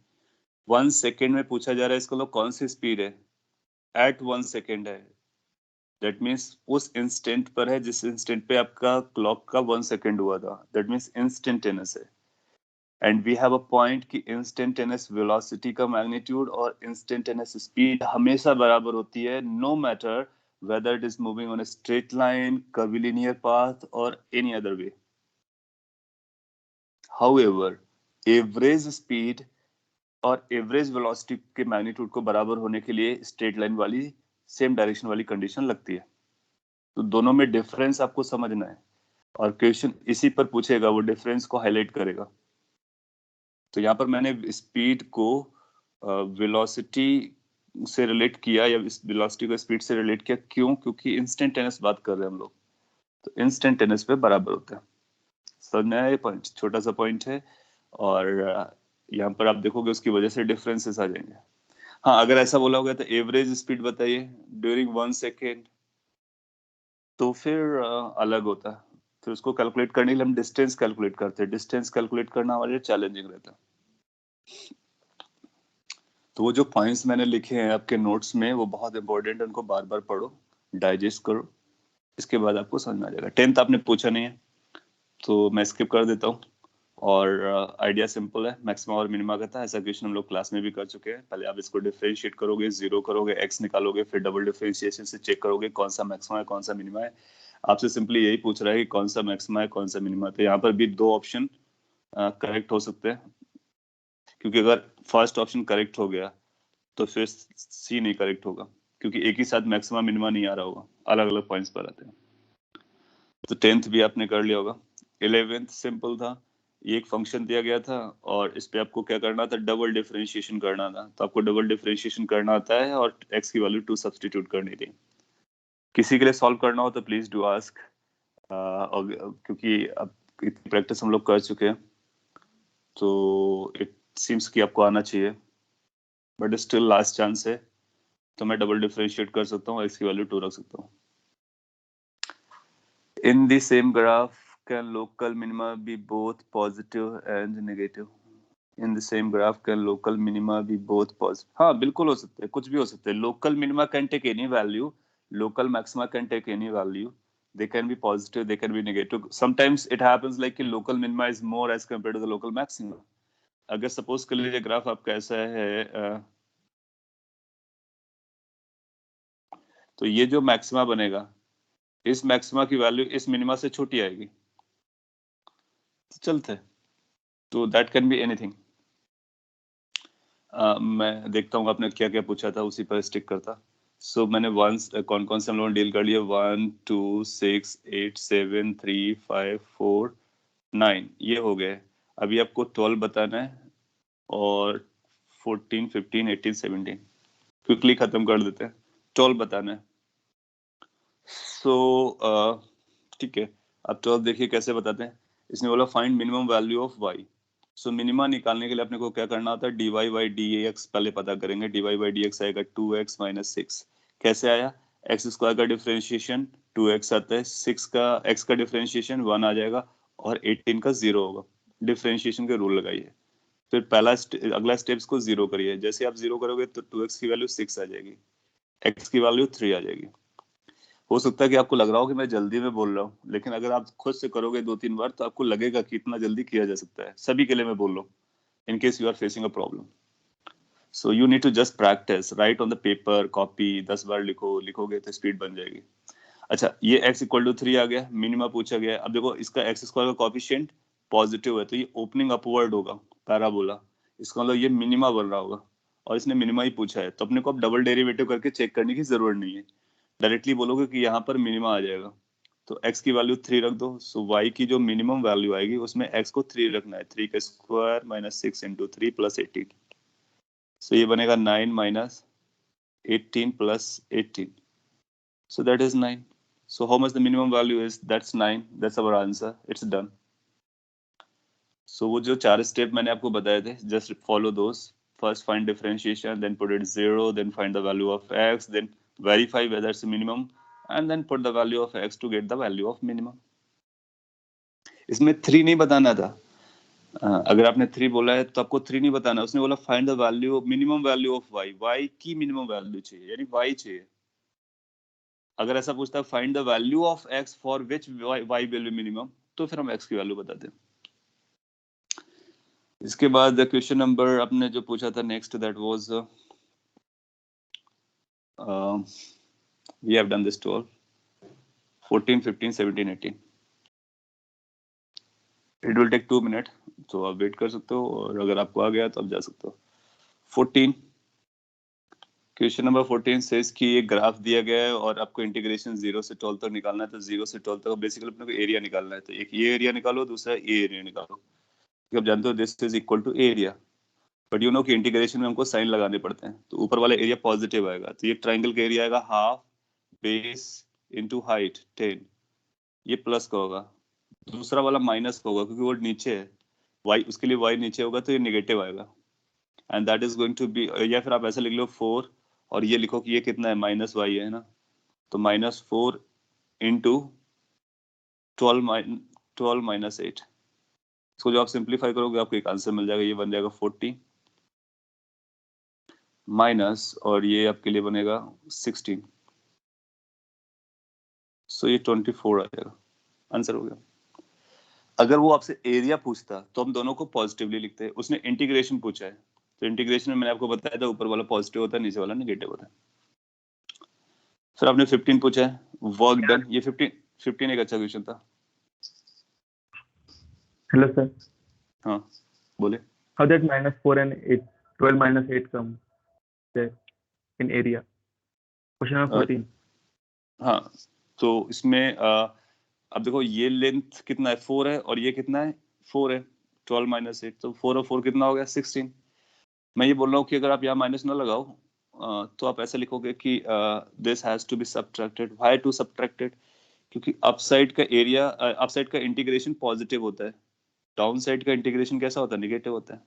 1 सेकेंड में पूछा जा रहा है, इसको लो कौन सी स्पीड है? एट 1 सेकेंड है, दैट मीन्स उस इंस्टेंट पर है जिस इंस्टेंट पे आपका क्लॉक का 1 सेकेंड हुआ था, दैट मीन्स इंस्टेंटेनियस है। And we have a point कि इंस्टेंटेनियस वेलोसिटी का मैग्नीट्यूड और इंस्टेंटेनियस स्पीड हमेशा बराबर होती है, no matter whether it is moving on a straight line, curvilinear path or any other way. However, average speed और एवरेज वेलोसिटी के मैग्नीट्यूड को बराबर होने के लिए स्ट्रेट लाइन वाली सेम डायरेक्शन वाली कंडीशन लगती है। तो दोनों में डिफरेंस आपको समझना है, और क्वेश्चन इसी पर पूछेगा, वो डिफरेंस को हाईलाइट करेगा। तो यहाँ पर मैंने स्पीड को वेलोसिटी से रिलेट किया, या वेलोसिटी को स्पीड से रिलेट किया, क्यों? क्योंकि इंस्टेंटेनियस बात कर रहे हैं हम लोग, तो इंस्टेंटेनियस पे बराबर होता है। समझ में आया? ये पॉइंट छोटा सा पॉइंट है, और यहाँ पर आप देखोगे उसकी वजह से डिफरेंसेस आ जाएंगे। हाँ, अगर ऐसा बोला होगा तो एवरेज स्पीड बताइए ड्यूरिंग 1 सेकेंड, तो फिर अलग होता है। फिर उसको कैलकुलेट करने के लिए हम डिस्टेंस कैलकुलेट करते हैं, डिस्टेंस कैलकुलेट करना हमारे लिए चैलेंजिंग रहता है। तो वो जो पॉइंट्स मैंने लिखे हैं आपके नोट्स में वो बहुत इंपॉर्टेंट है, उनको बार बार पढ़ो, डाइजेस्ट करो, इसके बाद आपको समझ में आ जाएगा। 10th आपने पूछा नहीं है तो मैं स्किप कर देता हूँ। और आइडिया सिंपल है, मैक्सिमा और मिनिमा का था, ऐसा क्वेश्चन हम लोग क्लास में भी कर चुके हैं। पहले आप इसको डिफरेंशिएट करोगे, 0 करोगे, x निकालोगे, फिर डबल डिफरेंशिएशन से चेक करोगे कौन सा मैक्सिमा है कौन सा मिनिमा है। आपसे सिंपली यही पूछ रहा है कि कौन सा मैक्सिमा है कौन सा मिनिमा। तो यहाँ पर भी 2 ऑप्शन करेक्ट हो सकते हैं, क्योंकि अगर फर्स्ट ऑप्शन करेक्ट हो गया तो फिर सी नहीं करेक्ट होगा, क्योंकि एक ही साथ मैक्सिमा मिनिमा नहीं आ रहा होगा, अलग अलग पॉइंट्स पर आते हैं। तो 10th भी आपने कर लिया होगा। 11th सिंपल था, ये एक फंक्शन दिया गया था और इस पे आपको क्या करना था, डबल डिफरेंशिएशन करना था। तो आपको डबल डिफरेंशिएशन करना आता है और x की वैल्यू 2 सब्स्टिट्यूट करनी थी। किसी के लिए सॉल्व करना हो तो प्लीज डू आस्क, क्योंकि अब इतनी प्रैक्टिस हम लोग कर चुके हैं तो इट सीम्स कि आपको आना चाहिए, बट स्टिल लास्ट चांस है, तो मैं डबल डिफरेंशिएट कर सकता हूँ, x की वैल्यू 2 रख सकता हूँ। In the same graph can local minima be both positive and negative. In the same graph can local minima be both positive. हाँ बिल्कुल हो सकते हैं, कुछ भी हो सकते हैं। Local minima can take any value, local maxima can take any value, they can be positive, they can be negative. Sometimes it happens like कि local minima is more as compared to the local maxima. अगर suppose कर लीजिए ग्राफ आपका ऐसा है, तो ये जो मैक्सिमा बनेगा, इस मैक्सिमा की वैल्यू इस मिनिमा से छोटी आएगी, तो चलते हैं। तो दैट कैन बी एनीथिंग। मैं देखता हूँ आपने क्या क्या पूछा था, उसी पर स्टिक करता। सो मैंने वंस कौन कौन से हम लोगों ने डील कर लिया, 1 2 6 8 7 3 5 4 9, ये हो गए। अभी आपको 12 बताना है और 14 15 18 17 क्विकली खत्म कर देते हैं। 12 बताना है। सो ठीक है, अब 12 देखिए कैसे बताते हैं। इसने बोला find minimum value of y। So minima निकालने के लिए अपने को क्या करना होता है, dy बाई dx पहले पता करेंगे। dy बाई dx आएगा 2x माइनस 6। कैसे आया, एक्स स्क्वायर का डिफरेंशिएशन 2x आता है, 6 का x का डिफरेंशिएशन 1 आ जाएगा और 18 का 0 होगा। डिफरेंशिएशन के रूल लगाइए, फिर अगला स्टेप्स को 0 करिए। जैसे आप 0 करोगे तो 2x की वैल्यू 6 आ जाएगी, x की वैल्यू 3 आ जाएगी। हो सकता है कि आपको लग रहा हो कि मैं जल्दी में बोल रहा हूँ, लेकिन अगर आप खुद से करोगे 2-3 बार तो आपको लगेगा कि इतना जल्दी किया जा सकता है। सभी के लिए मैं बोल रहा हूँ, in case you are facing a problem. So you need to just practise, write on the paper, copy 10 बार लिखो, लिखोगे तो स्पीड बन जाएगी। अच्छा, ये x इक्वल टू 3 आ गया, मिनिमा पूछा गया। अब देखो इसका x स्क्वायर का कोएफिशिएंट पॉजिटिव है, तो ये ओपनिंग अपवर्ड होगा, पैराबोला। इसका मतलब ये मिनिमा बन रहा होगा और इसने मिनिमा ही पूछा है, तो अपने को अब डबल डेरिवेटिव करके चेक करने की जरूरत नहीं है। डायरेक्टली बोलोगे कि यहाँ पर मिनिमा आ जाएगा, तो x की वैल्यू 3 रख दो। सो y की जो मिनिमम वैल्यू आएगी उसमें x को 3 रखना है। 3 का स्क्वायर माइनस 6 इंटू 3 प्लस 18। सो ये बनेगा 9 minus 18 plus 18, so that is 9. So how much the minimum value is? That's 9. That's our answer. It's done. So वो जो 4 स्टेप मैंने आपको बताए थे, just follow those. First find differentiation, then put it 0, then find the value of x, then verify whether it's minimum, and then put the value of x to get the value of minimum. इसमें 3 नहीं बताना था। अगर आपने 3 बोला है तो आपको 3 नहीं बताना। उसने बोला find the value, minimum value of y। y की मिनिमम वैल्यू चाहिए, यानी y चाहिए। अगर ऐसा पूछता है find the value of x for which y will be minimum, तो फिर हम x की वैल्यू बताते हैं। इसके बाद क्वेश्चन नंबर आपने जो पूछा था next, that was we have done this 12 14 15 17 18। It will take 2 minute, तो आप वेट कर सकते हो, और अगर आपको आ गया तो आप जा सकते हो। 14, क्वेश्चन नंबर 14 सेज कि एक ग्राफ दिया गया है और आपको इंटीग्रेशन 0 से 12 तक निकालना है। तो 0 से 12 तक बेसिकली अपने को एरिया निकालना है। तो एक ये एरिया निकालो, दूसरा ये एरिया निकालो। आप जानते हो this is equal to area, but you know कि इंटीग्रेशन में हमको साइन लगाने पड़ते हैं। तो ऊपर वाला एरिया पॉजिटिव आएगा, तो ये ट्राइंगल का एरिया आएगा हाफ बेस इनटू हाइट 10, ये प्लस का होगा। दूसरा वाला माइनस का होगा क्योंकि वो नीचे है, वाई उसके लिए वाई नीचे होगा, तो ये नेगेटिव आएगा। And that is going to be, या फिर आप ऐसे लिख लो 4 और ये लिखो कि ये कितना है, माइनस वाई है ना, तो -4 इंटू 12 माइनस 8। इसको जो आप सिंप्लीफाई करोगे आपको एक आंसर मिल जाएगा, ये बन जाएगा 40 माइनस, और ये आपके लिए बनेगा 16, सो ये 24 आ जाएगा। आंसर हो गया। अगर वो आपसे एरिया पूछता तो हम दोनों को पॉजिटिवली लिखते हैं। उसने इंटीग्रेशन पूछा है, तो इंटीग्रेशन में मैंने आपको बताया था ऊपर वाला पॉजिटिव होता है, नीचे वाला नेगेटिव होता है। फिर आपने 15 पूछा है, वर्क डन। ये 15 एक अच्छा क्वेश्चन था। Hello sir. हाँ बोले। How that -4 and 8, 12 minus 8 come there in area? Question number 14. हाँ, तो इसमें अब देखो ये लेंथ कितना है, 4 है, और ये कितना है, 4 है। 12 माइनस 8, तो 4 और 4 कितना हो गया 16। मैं ये बोल रहा हूँ कि अगर आप यहाँ माइनस ना लगाओ तो आप ऐसे लिखोगे कि this has to be subtracted. Why to subtracted? क्योंकि अपसाइड का एरिया, अपसाइड का इंटीग्रेशन पॉजिटिव होता है, डाउन साइड का इंटीग्रेशन कैसा होता है, नेगेटिव होता है।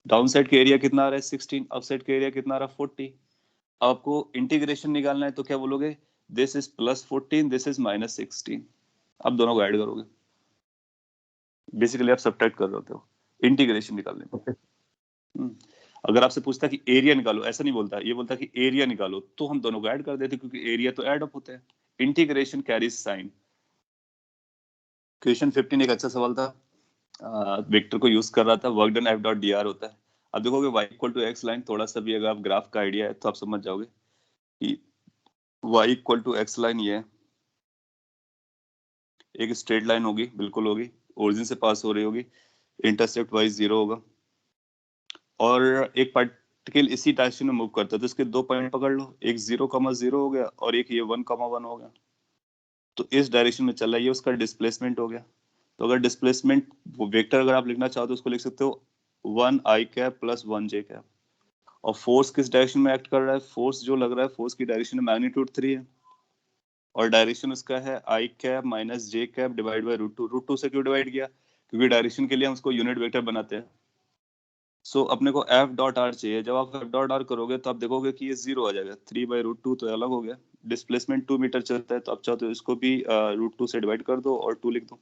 डाउन साइड का एरिया कितना आ रहा है 16, अप साइड का एरिया कितना आ रहा है 40। आपको इंटीग्रेशन निकालना है तो क्या बोलोगे, this is plus 14, this is minus 16। आप दोनों को ऐड करोगे, बेसिकली आप सब्ट्रैक्ट कर रहे होते हो इंटीग्रेशन निकालने में। Okay. अगर आपसे पूछता कि एरिया निकालो, ऐसा नहीं बोलता, ये बोलता कि एरिया निकालो, तो हम दोनों को ऐड कर देते क्योंकि एरिया तो ऐड अप होता है। Integration carries sign. क्वेश्चन 15 एक अच्छा सवाल था, वेक्टर को यूज कर रहा था, work done F dot D R होता है। अब देखोगे y equal to X line, थोड़ा सा भी अगर आप ग्राफ का आइडिया है तो आप समझ जाओगे कि y equal to X line ये है, एक स्ट्रेट लाइन होगी, बिल्कुल होगी, ओरिजिन से पास हो रही होगी, इंटरसेप्ट y 0 होगा और एक पार्टिकल इसी डायरेक्शन में मूव करता है, तो इसके दो पॉइंट पकड़ लो, एक 0,0 हो गया और एक ये 1,1 हो गया। तो इस डायरेक्शन में चल रहा है, ये उसका डिस्प्लेसमेंट हो गया। तो अगर डिस्प्लेसमेंट वेक्टर अगर आप लिखना चाहो तो उसको लिख सकते हो 1 i cap plus 1 j cap. और फोर्स किस डायरेक्शन में एक्ट कर रहा है, फोर्स जो लग रहा है फोर्स की डायरेक्शन में मैग्नीट्यूड 3 है और डायरेक्शन उसका है I cap minus J cap divide by root two. Root two से क्यों डिवाइड किया, क्योंकि डायरेक्शन के लिए हम उसको यूनिट वेक्टर बनाते हैं। सो अपने को एफ डॉट आर चाहिए। जब आप एफ डॉट आर करोगे तो आप देखोगे कि ये 0 आ जाएगा, 3/√2 तो अलग हो गया। डिस्प्लेसमेंट 2 मीटर चलता है तो आप चाहो तो इसको भी √2 से डिवाइड कर दो और 2 लिख दो।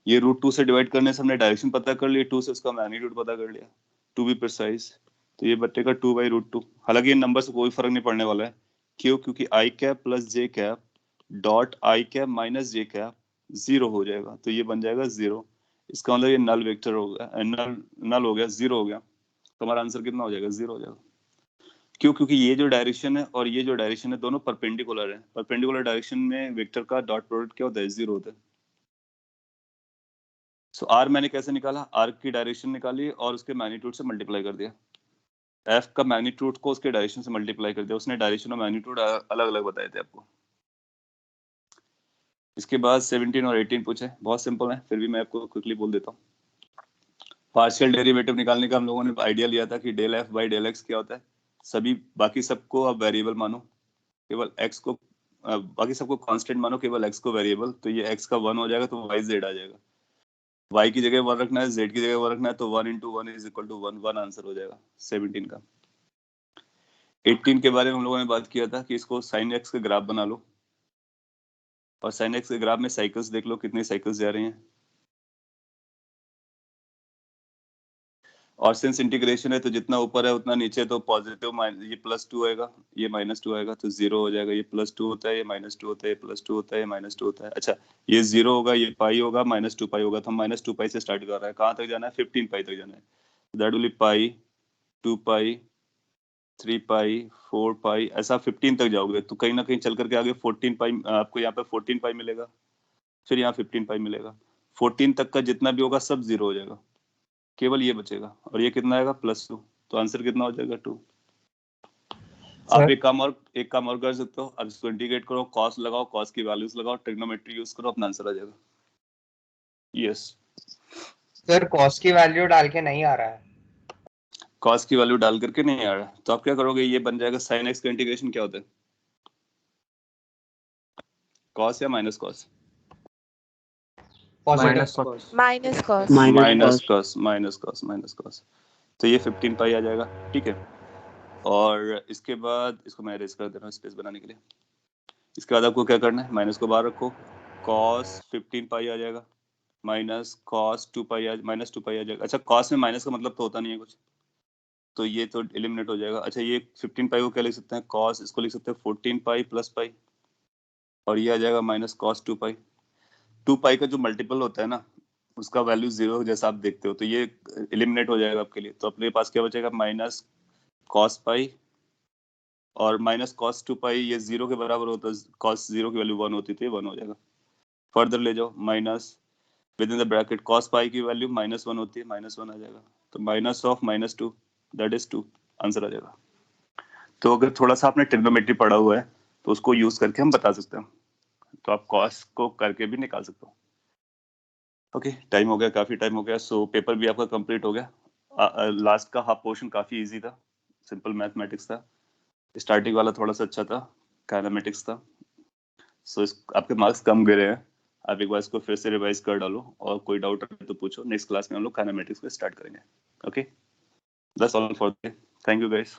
ये √2 से डिवाइड करने से हमने डायरेक्शन पता कर ली, 2 से उसका मैग्नीट्यूड पता कर लिया, टू बी प्रिसाइज। तो ये बचेगा 2/√2। हालांकि इन नंबर से कोई फर्क नहीं पड़ने वाला है, क्यों, क्योंकि I cap plus J cap dot I cap minus J cap 0 हो जाएगा, तो ये बन जाएगा 0। इसका मतलब ये नल वेक्टर हो गया, नल नल हो गया, 0 हो गया। तो हमारा आंसर कितना हो जाएगा, 0 हो जाएगा। क्यों, क्योंकि ये जो डायरेक्शन है और ये जो डायरेक्शन है दोनों परपेंडिकुलर है। परपेंडिकुलर डायरेक्शन में वेक्टर का डॉट प्रोडक्ट क्या होता है, 0 होता है। सो आर मैंने कैसे निकाला, आर की डायरेक्शन निकाली और उसके मैग्नीट्यूड से मल्टीप्लाई कर दिया। एफ का मैग्नीट्यूड को उसके डायरेक्शन से मल्टीप्लाई कर दिया, उसने डायरेक्शन और मैग्नीट्यूड अलग अलग बताए थे आपको। इसके बाद 17 और 18 पूछे, बहुत सिंपल है, फिर भी मैं आपको क्विकली बोल देता हूँ। पार्शियल डेरिवेटिव निकालने का हम लोगों ने आइडिया लिया था कि del F by del X क्या होता है। सभी बाकी सबको आप वेरिएबल मानो, केवल एक्स को बाकी सबको कांस्टेंट मानो, केवल एक्स को वेरिएबल। तो ये एक्स का 1 हो जाएगा तो वाई जेड आ जाएगा। y की जगह 1 रखना है, z की जगह 1 रखना है, तो 1 into 1 is equal to 1, 1 answer हो जाएगा 17 का। 18 के बारे में हम लोगों ने बात किया था कि इसको साइन एक्स का ग्राफ बना लो और साइन एक्स के ग्राफ में साइकिल्स देख लो, कितने साइकिल्स जा रहे हैं। और सिंस इंटीग्रेशन है तो जितना ऊपर है उतना नीचे, तो पॉजिटिव ये +2 आएगा, ये -2 आएगा, तो 0 हो जाएगा। ये +2 होता है, ये -2 होता है, ये +2 होता है, ये -2 होता है। अच्छा, ये 0 होगा, ये पाई होगा, -2 पाई होगा, तो हम -2 पाई से स्टार्ट कर रहे हैं। कहाँ तक जाना है, 15 पाई तक जाना है। दैट विल बी पाई, 2 पाई, 3 पाई, 4 पाई, ऐसा 15 तक जाओगे तो कहीं ना कहीं चल करके आगे 14 पाई, आपको यहाँ पे 14 पाई मिलेगा, फिर यहाँ 15 पाई मिलेगा। 14 तक का जितना भी होगा सब 0 हो जाएगा, केवल ये बचेगा। और ये कितना आएगा, +2। तो आंसर कितना हो जाएगा, 2। आप एक काम और कर सकते हो, अब इसको इंटीग्रेट करो, कॉस लगाओ, कॉस की वैल्यूज लगाओ, ट्रिग्नोमेट्री यूज करो, अपना आंसर आ जाएगा। यस सर, कॉस की वैल्यू डाल के नहीं आ रहा है। कॉस की वैल्यू डाल करके नहीं आ रहा, तो आप क्या करोगे, ये बन जाएगा sin x का इंटीग्रेशन क्या होता है, कॉस या minus cos, positive -cos minus cos. Minus cos. तो ये 15 पाई आ जाएगा, ठीक है। और इसके बाद इसको मैं अरेज कर दे रहा हूँ स्पेस बनाने के लिए। इसके बाद आपको क्या करना है, माइनस को बाहर रखो, कॉस 15 पाई आ जाएगा, माइनस कॉस 2 पाई माइनस 2 पाई आ जाएगा। अच्छा, कॉस में माइनस का मतलब तो होता नहीं है कुछ, तो ये तो एलिमिनेट हो जाएगा। अच्छा, ये 15 पाई को क्या लिख सकते हैं, कॉस, इसको लिख सकते हैं 14 पाई प्लस पाई, और ये आ जाएगा माइनस कॉस 2 पाई। 2 पाई का जो मल्टीपल होता है ना, उसका वैल्यू 0 जैसा आप देखते हो, तो ये एलिमिनेट हो जाएगा आपके लिए। तो अपने पास क्या बचेगा, माइनस कॉस पाई और माइनस कॉस 2 पाई, ये 0 के बराबर होता है, कॉस 0 की वैल्यू 1 होती थी, 1 हो जाएगा। फर्दर ले जाओ, minus with in the bracket cos pi की वैल्यू -1 होती है, -1 आ जाएगा, तो minus of -2 that is 2, answer आ जाएगा। तो अगर थोड़ा सा आपने ट्रिग्नोमेट्री पढ़ा हुआ है तो उसको यूज करके हम बता सकते हैं, तो आप कॉस को करके भी निकाल सकते हो। ओके, टाइम हो गया, काफी टाइम हो गया। सो पेपर भी आपका कंप्लीट हो गया। लास्ट का हाफ पोर्शन काफी इजी था, सिंपल मैथमेटिक्स था। स्टार्टिंग वाला थोड़ा सा अच्छा था, काइनेमेटिक्स था। सो इस आपके मार्क्स कम गिरे हैं। आप एक बार इसको फिर से रिवाइज कर डालो, और कोई डाउट है तो पूछो। नेक्स्ट क्लास में हम लोग काइनेमेटिक्स को स्टार्ट करेंगे। Okay, that's all for today. Thank you guys.